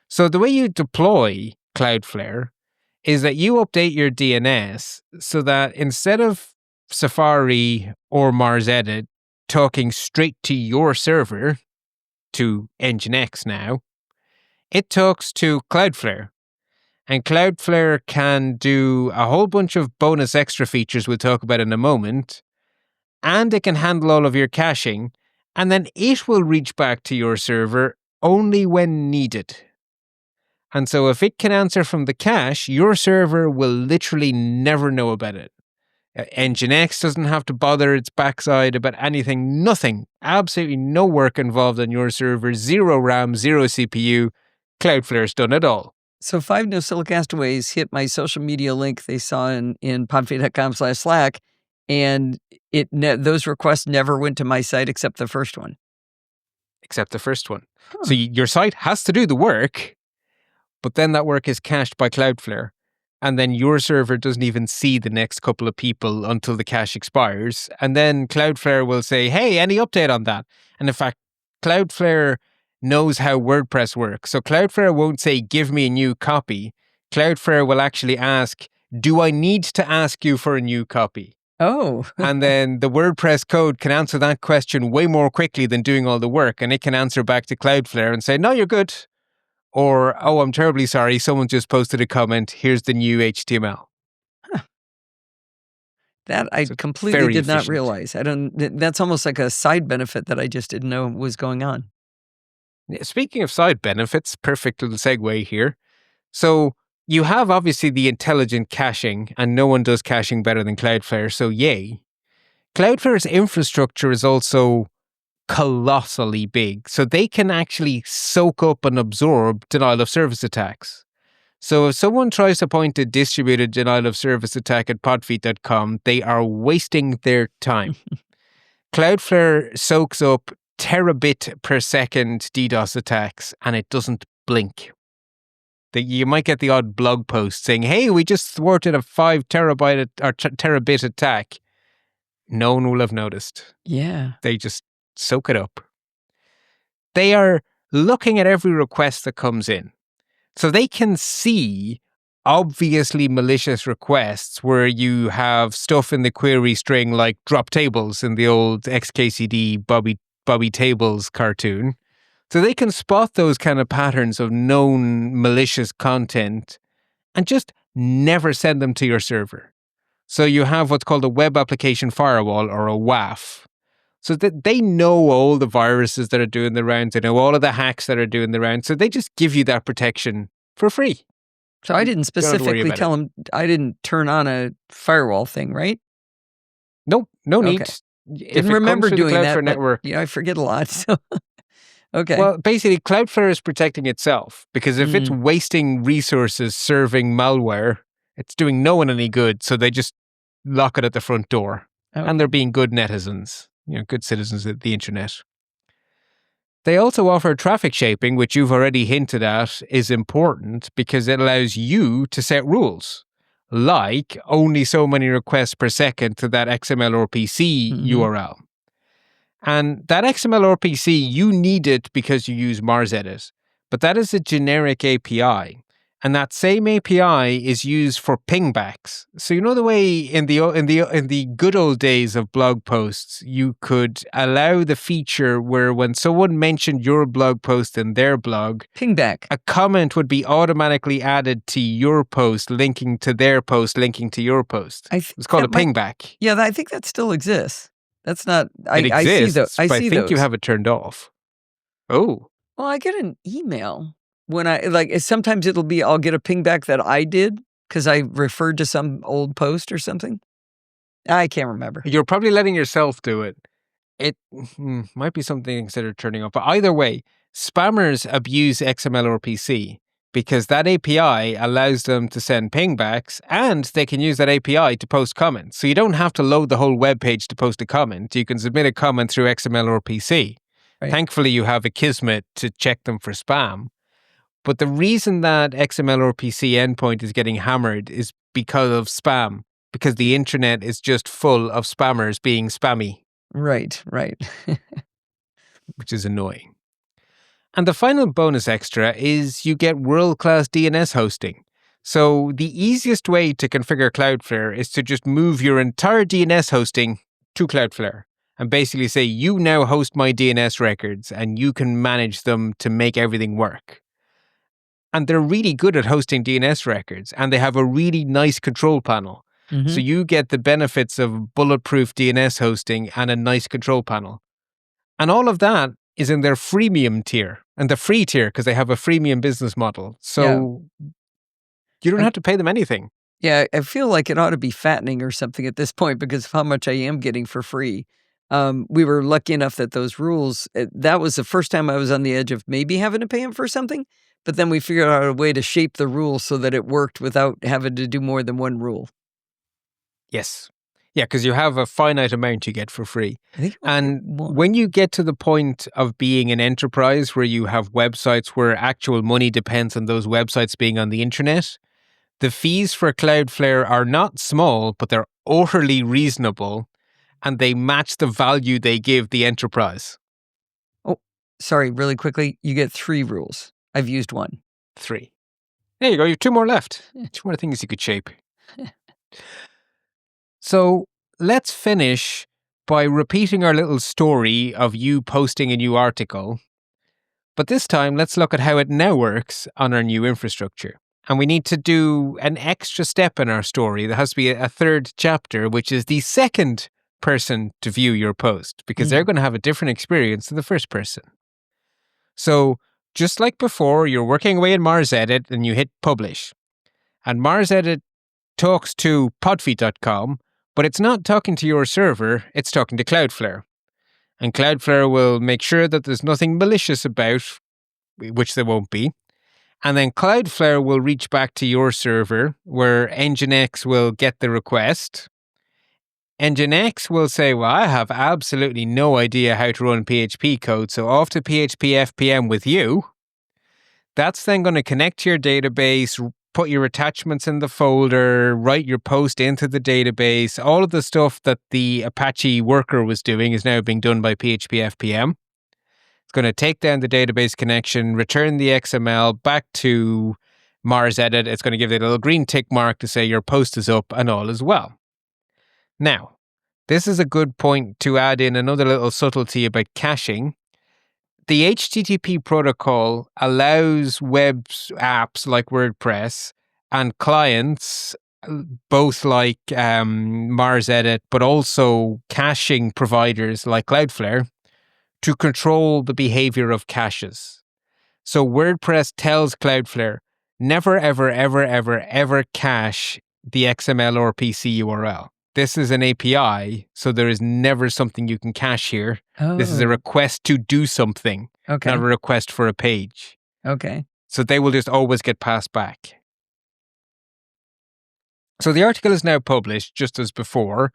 So the way you deploy Cloudflare is that you update your DNS so that instead of Safari or Mars Edit talking straight to your server, to Nginx now, it talks to Cloudflare. And Cloudflare can do a whole bunch of bonus extra features we'll talk about in a moment, and it can handle all of your caching, and then it will reach back to your server only when needed. And so if it can answer from the cache, your server will literally never know about it. Nginx doesn't have to bother its backside about anything, nothing, absolutely no work involved on your server, 0 RAM, 0 CPU. Cloudflare's done it all. So 5 NoSilicastaways hit my social media link they saw in podfeed.com/Slack, and those requests never went to my site except the first one. Except the first one. Huh. So your site has to do the work, but then that work is cached by Cloudflare, and then your server doesn't even see the next couple of people until the cache expires, and then Cloudflare will say, hey, any update on that? And in fact, Cloudflare knows how WordPress works. So Cloudflare won't say, give me a new copy. Cloudflare will actually ask, do I need to ask you for a new copy? Oh. And then the WordPress code can answer that question way more quickly than doing all the work. And it can answer back to Cloudflare and say, no, you're good. Or, oh, I'm terribly sorry. Someone just posted a comment. Here's the new HTML. Huh. That I completely did not realize. That's almost like a side benefit that I just didn't know was going on. Speaking of side benefits, perfect little segue here. So you have obviously the intelligent caching, and no one does caching better than Cloudflare, so yay. Cloudflare's infrastructure is also colossally big, so they can actually soak up and absorb denial of service attacks. So if someone tries to point a distributed denial of service attack at podfeet.com, they are wasting their time. Cloudflare soaks up terabit per second DDoS attacks, and it doesn't blink. You might get the odd blog post saying, hey, we just thwarted a 5 terabyte or terabit attack. No one will have noticed. Yeah. They just soak it up. They are looking at every request that comes in. So they can see obviously malicious requests where you have stuff in the query string like drop tables in the old XKCD Bobby Tables cartoon. So they can spot those kind of patterns of known malicious content and just never send them to your server. So you have what's called a web application firewall, or a WAF. So that they know all the viruses that are doing the rounds, they know all of the hacks that are doing the rounds. So they just give you that protection for free. So I didn't specifically tell them, I didn't turn on a firewall thing, right? Nope, no need. Okay. Didn't remember doing that, network. Yeah, I forget a lot. So. Okay. Well, basically, Cloudflare is protecting itself, because if it's wasting resources serving malware, it's doing no one any good. So they just lock it at the front door. Okay. And they're being good netizens, good citizens of the internet. They also offer traffic shaping, which you've already hinted at is important because it allows you to set rules. like only so many requests per second to that XML RPC URL. And that XML RPC, you need it because you use MarsEdit, but that is a generic API. And that same API is used for pingbacks. So you know the way in the good old days of blog posts, you could allow the feature where when someone mentioned your blog post in their blog, pingback, a comment would be automatically added to your post, linking to their post, linking to your post. It's called a pingback. Yeah, I think that still exists. That's not. It exists, I but see I think those. you have it turned off. Oh. Well, I get an email when sometimes I'll get a pingback that I did because I referred to some old post or something. I can't remember. You're probably letting yourself do it. It might be something to consider turning off. But either way, spammers abuse XML RPC because that API allows them to send pingbacks and they can use that API to post comments. So you don't have to load the whole web page to post a comment. You can submit a comment through XML RPC. Right. Thankfully, you have a Kismet to check them for spam. But the reason that XML RPC endpoint is getting hammered is because of spam, because the internet is just full of spammers being spammy. Right. Which is annoying. And the final bonus extra is you get world-class DNS hosting. So the easiest way to configure Cloudflare is to just move your entire DNS hosting to Cloudflare and basically say, you now host my DNS records and you can manage them to make everything work. And they're really good at hosting DNS records and they have a really nice control panel. So you get the benefits of bulletproof DNS hosting and a nice control panel. And all of that is in their freemium tier and the free tier because they have a freemium business model. So you don't have to pay them anything. Yeah, I feel like it ought to be fattening or something at this point because of how much I am getting for free. We were lucky enough that those rules, that was the first time I was on the edge of maybe having to pay them for something. But then we figured out a way to shape the rules so that it worked without having to do more than one rule. Yes. Yeah, because you have a finite amount you get for free. And when you get to the point of being an enterprise where you have websites where actual money depends on those websites being on the internet, the fees for Cloudflare are not small, but they're utterly reasonable and they match the value they give the enterprise. Oh, sorry, really quickly. You get 3 rules. I've used 1. 3. There you go. You have 2 more left. 2 more things you could shape. So let's finish by repeating our little story of you posting a new article. But this time, let's look at how it now works on our new infrastructure. And we need to do an extra step in our story. There has to be a third chapter, which is the second person to view your post, because they're going to have a different experience than the first person. So just like before, you're working away in MarsEdit and you hit publish. And MarsEdit talks to podfeet.com, but it's not talking to your server, it's talking to Cloudflare. And Cloudflare will make sure that there's nothing malicious about, which there won't be. And then Cloudflare will reach back to your server, where Nginx will get the request. Nginx will say, well, I have absolutely no idea how to run PHP code, so off to PHP FPM with you. That's then going to connect to your database, put your attachments in the folder, write your post into the database. All of the stuff that the Apache worker was doing is now being done by PHP FPM. It's going to take down the database connection, return the XML back to MarsEdit. It's going to give it a little green tick mark to say your post is up and all is well. Now, this is a good point to add in another little subtlety about caching. The HTTP protocol allows web apps like WordPress and clients, both like MarsEdit, but also caching providers like Cloudflare, to control the behavior of caches. So WordPress tells Cloudflare, never, ever, ever, ever, ever cache the XML or PC URL. This is an API, so there is never something you can cache here. Oh. This is a request to do something, not a request for a page. Okay. So they will just always get passed back. So the article is now published just as before,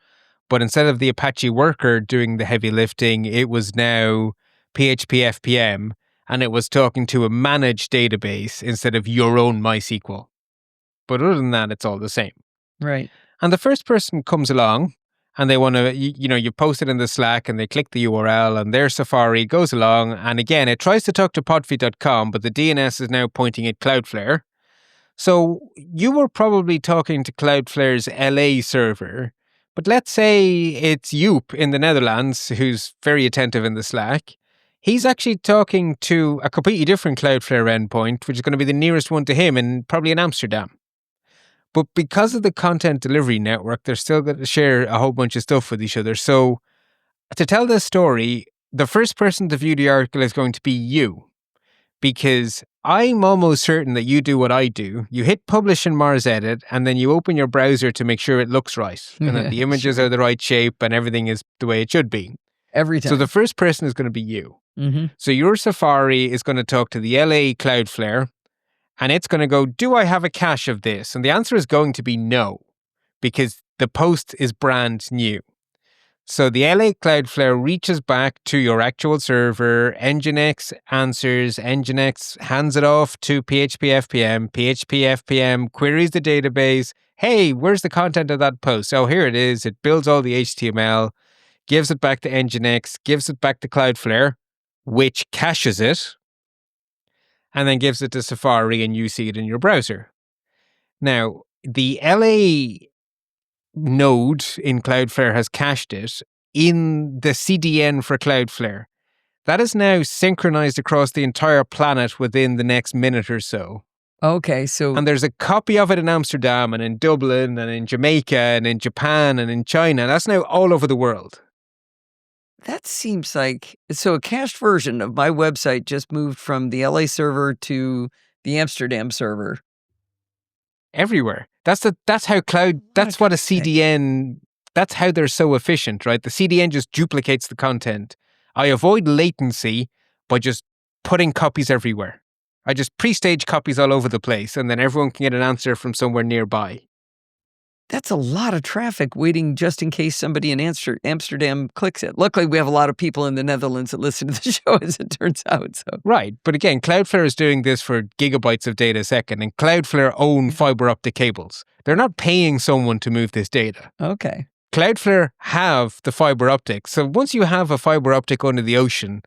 but instead of the Apache worker doing the heavy lifting, it was now PHP FPM, and it was talking to a managed database instead of your own MySQL. But other than that, it's all the same. Right. And the first person comes along and they want to, you post it in the Slack and they click the URL and their Safari goes along. And again, it tries to talk to podfeed.com, but the DNS is now pointing at Cloudflare. So you were probably talking to Cloudflare's LA server, but let's say it's Joop in the Netherlands, who's very attentive in the Slack. He's actually talking to a completely different Cloudflare endpoint, which is going to be the nearest one to him and probably in Amsterdam. But because of the content delivery network, they're still going to share a whole bunch of stuff with each other. So to tell this story, the first person to view the article is going to be you, because I'm almost certain that you do what I do. You hit publish in Mars Edit, and then you open your browser to make sure it looks right, and that the images are the right shape and everything is the way it should be. Every time. So the first person is going to be you. Mm-hmm. So your Safari is going to talk to the LA Cloudflare, and it's going to go, do I have a cache of this? And the answer is going to be no, because the post is brand new. So the LA Cloudflare reaches back to your actual server, Nginx answers, Nginx hands it off to PHP FPM queries the database. Hey, where's the content of that post? Oh, here it is. It builds all the HTML, gives it back to Nginx, gives it back to Cloudflare, which caches it, and then gives it to Safari and you see it in your browser. Now, the LA node in Cloudflare has cached it in the CDN for Cloudflare. That is now synchronized across the entire planet within the next minute or so. Okay, so... And there's a copy of it in Amsterdam and in Dublin and in Jamaica and in Japan and in China. That's now all over the world. That seems like... So a cached version of my website just moved from the LA server to the Amsterdam server. Everywhere. That's how cloud... That's what a CDN... That's how they're so efficient, right? The CDN just duplicates the content. I avoid latency by just putting copies everywhere. I just pre-stage copies all over the place, and then everyone can get an answer from somewhere nearby. That's a lot of traffic waiting just in case somebody in Amsterdam clicks it. Luckily, we have a lot of people in the Netherlands that listen to the show, as it turns out. So. Right. But again, Cloudflare is doing this for gigabytes of data a second, and Cloudflare own fiber optic cables. They're not paying someone to move this data. Okay. Cloudflare have the fiber optic. So once you have a fiber optic under the ocean,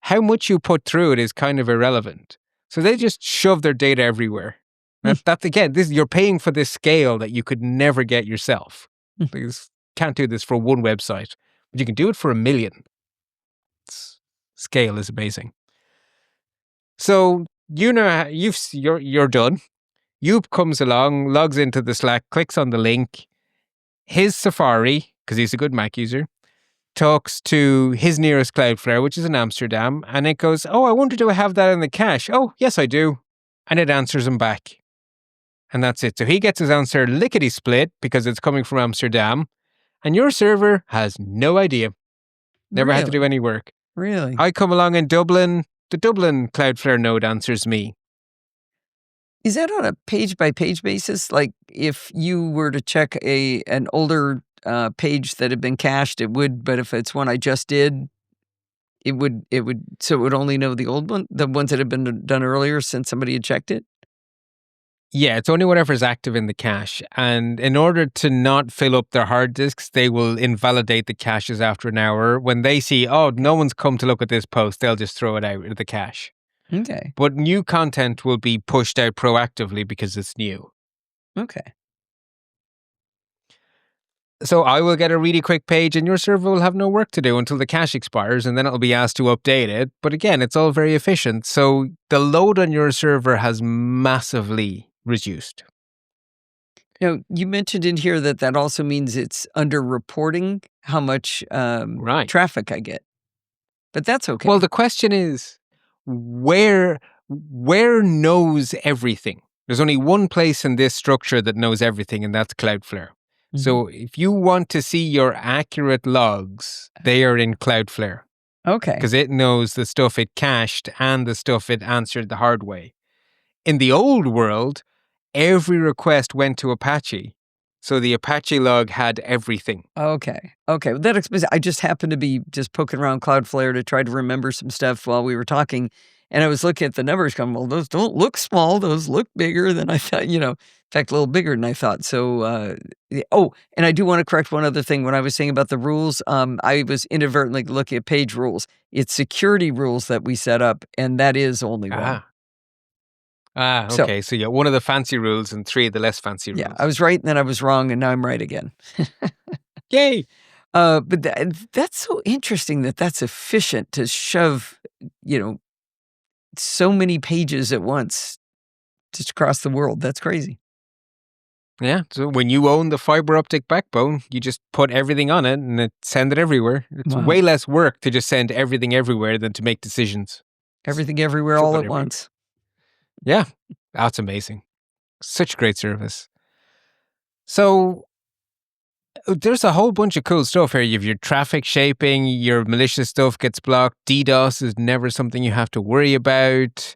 how much you put through it is kind of irrelevant. So they just shove their data everywhere. That's again, you're paying for this scale that you could never get yourself. You can't do this for one website, but you can do it for 1 million. Scale is amazing. So you're done. Joop comes along, logs into the Slack, clicks on the link. His Safari, because he's a good Mac user, talks to his nearest Cloudflare, which is in Amsterdam, and it goes, oh, I wonder, do I have that in the cache? Oh, yes, I do. And it answers him back. And that's it. So he gets his answer lickety-split because it's coming from Amsterdam, and your server has no idea. Never had to do any work. Really? I come along in Dublin, the Dublin Cloudflare node answers me. Is that on a page-by-page basis? Like, if you were to check an older page that had been cached, it would, but if it's one I just did, it would only know the old one, the ones that had been done earlier since somebody had checked it? Yeah, it's only whatever's active in the cache. And in order to not fill up their hard disks, they will invalidate the caches after an hour. When they see, oh, no one's come to look at this post, they'll just throw it out of the cache. Okay. But new content will be pushed out proactively because it's new. Okay. So I will get a really quick page and your server will have no work to do until the cache expires, and then it'll be asked to update it. But again, it's all very efficient. So the load on your server has massively reduced. Now, you mentioned in here that also means it's under reporting how much traffic I get. But that's okay. Well, the question is, where knows everything? There's only one place in this structure that knows everything, and that's Cloudflare. Mm-hmm. So if you want to see your accurate logs, they are in Cloudflare. Okay. Because it knows the stuff it cached and the stuff it answered the hard way. In the old world, every request went to Apache. So the Apache log had everything. Okay. Well, that explains. I just happened to be just poking around Cloudflare to try to remember some stuff while we were talking. And I was looking at the numbers going, well, those don't look small. Those look bigger than I thought, in fact, a little bigger than I thought. So, and I do want to correct one other thing. When I was saying about the rules, I was inadvertently looking at page rules. It's security rules that we set up, and that is only one. So, okay. So, one of the fancy rules and 3 of the less fancy rules. yeah, I was right, and then I was wrong, and now I'm right again. Yay! But that's so interesting that that's efficient to shove, so many pages at once just across the world. That's crazy. Yeah. So when you own the fiber optic backbone, you just put everything on it and send it everywhere. It's Wow. way less work to just send everything everywhere than to make decisions. Everything everywhere all at once. Yeah. That's amazing. Such great service. So there's a whole bunch of cool stuff here. You have your traffic shaping, your malicious stuff gets blocked. DDoS is never something you have to worry about.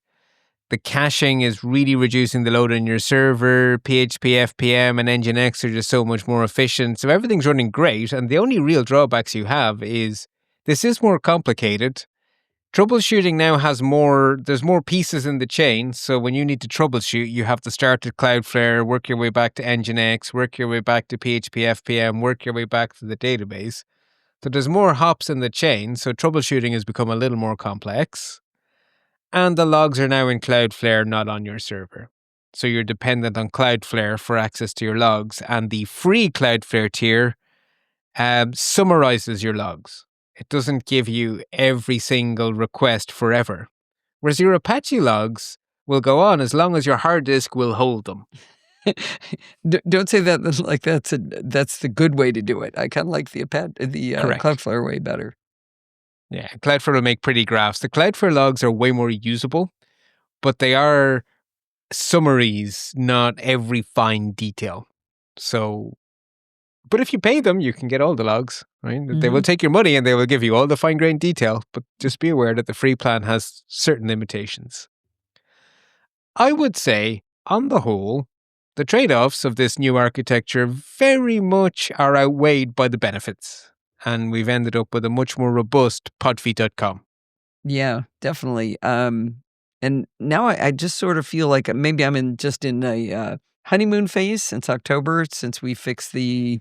The caching is really reducing the load on your server. PHP FPM and Nginx are just so much more efficient. So everything's running great. And the only real drawbacks you have is this is more complicated. Troubleshooting now there's more pieces in the chain. So when you need to troubleshoot, you have to start at Cloudflare, work your way back to Nginx, work your way back to PHP FPM, work your way back to the database. So there's more hops in the chain. So troubleshooting has become a little more complex. And the logs are now in Cloudflare, not on your server. So you're dependent on Cloudflare for access to your logs. And the free Cloudflare tier summarizes your logs. It doesn't give you every single request forever. Whereas your Apache logs will go on as long as your hard disk will hold them. Don't say that like that's the good way to do it. I kind of like the Cloudflare way better. Yeah, Cloudflare will make pretty graphs. The Cloudflare logs are way more usable, but they are summaries, not every fine detail. So, but if you pay them, you can get all the logs, right? Mm-hmm. They will take your money and they will give you all the fine-grained detail, but just be aware that the free plan has certain limitations. I would say, on the whole, the trade-offs of this new architecture very much are outweighed by the benefits. And we've ended up with a much more robust podfeet.com. Yeah, definitely. And now I just sort of feel like maybe I'm in a honeymoon phase since October, since we fixed the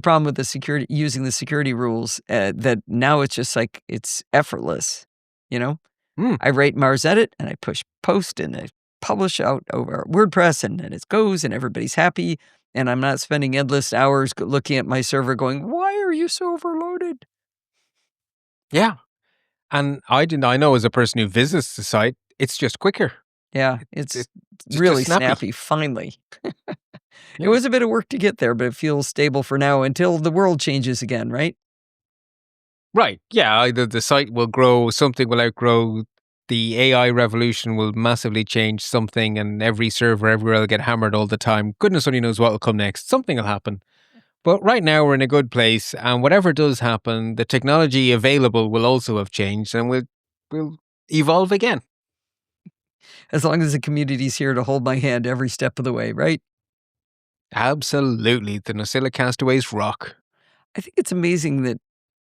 problem with the security, using the security rules, that now it's just like, it's effortless, I write Mars Edit and I push post and I publish out over WordPress and it goes and everybody's happy. And I'm not spending endless hours looking at my server going, why are you so overloaded? Yeah. And I know as a person who visits the site, it's just quicker. Yeah, it's really snappy, finally. It was a bit of work to get there, but it feels stable for now until the world changes again, right? Right. Yeah, either the site will grow, something will outgrow, the AI revolution will massively change something, and every server everywhere will get hammered all the time. Goodness only knows what will come next. Something will happen. But right now we're in a good place, and whatever does happen, the technology available will also have changed, and we'll evolve again. As long as the community's here to hold my hand every step of the way, right? Absolutely. The Nosilla castaways rock. I think it's amazing that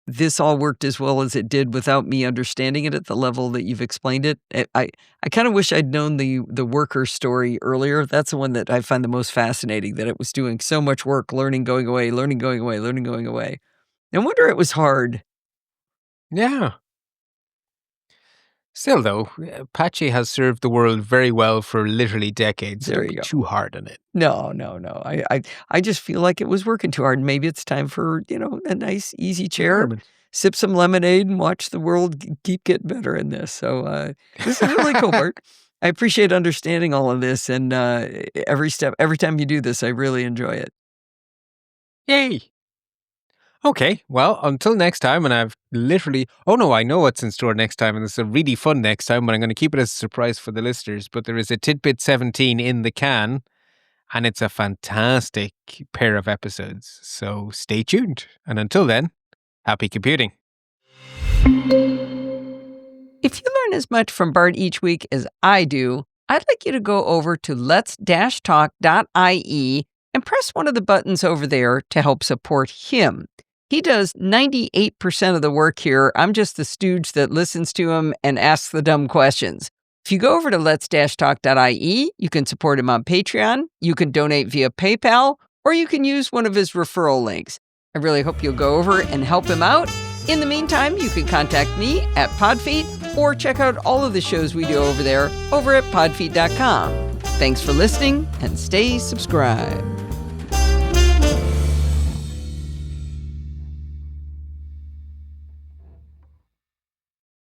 this all worked as well as it did without me understanding it at the level that you've explained it. I kind of wish I'd known the worker story earlier. That's the one that I find the most fascinating, that it was doing so much work, learning, going away, learning, going away, learning, going away. No wonder it was hard. Yeah. Still, though, Apache has served the world very well for literally decades. There you go. Too hard on it. No. I just feel like it was working too hard. Maybe it's time for, a nice, easy chair, sip some lemonade, and watch the world keep getting better in this. So this is really cool, Bart. I appreciate understanding all of this, and every time you do this, I really enjoy it. Yay! Okay, well, until next time, and I know what's in store next time, and it's a really fun next time, but I'm going to keep it as a surprise for the listeners, but there is a Tidbit 17 in the can, and it's a fantastic pair of episodes, so stay tuned. And until then, happy computing. If you learn as much from Bart each week as I do, I'd like you to go over to lets-talk.ie and press one of the buttons over there to help support him. He does 98% of the work here. I'm just the stooge that listens to him and asks the dumb questions. If you go over to lets-talk.ie, you can support him on Patreon, you can donate via PayPal, or you can use one of his referral links. I really hope you'll go over and help him out. In the meantime, you can contact me at Podfeet or check out all of the shows we do over there over at podfeet.com. Thanks for listening and stay subscribed.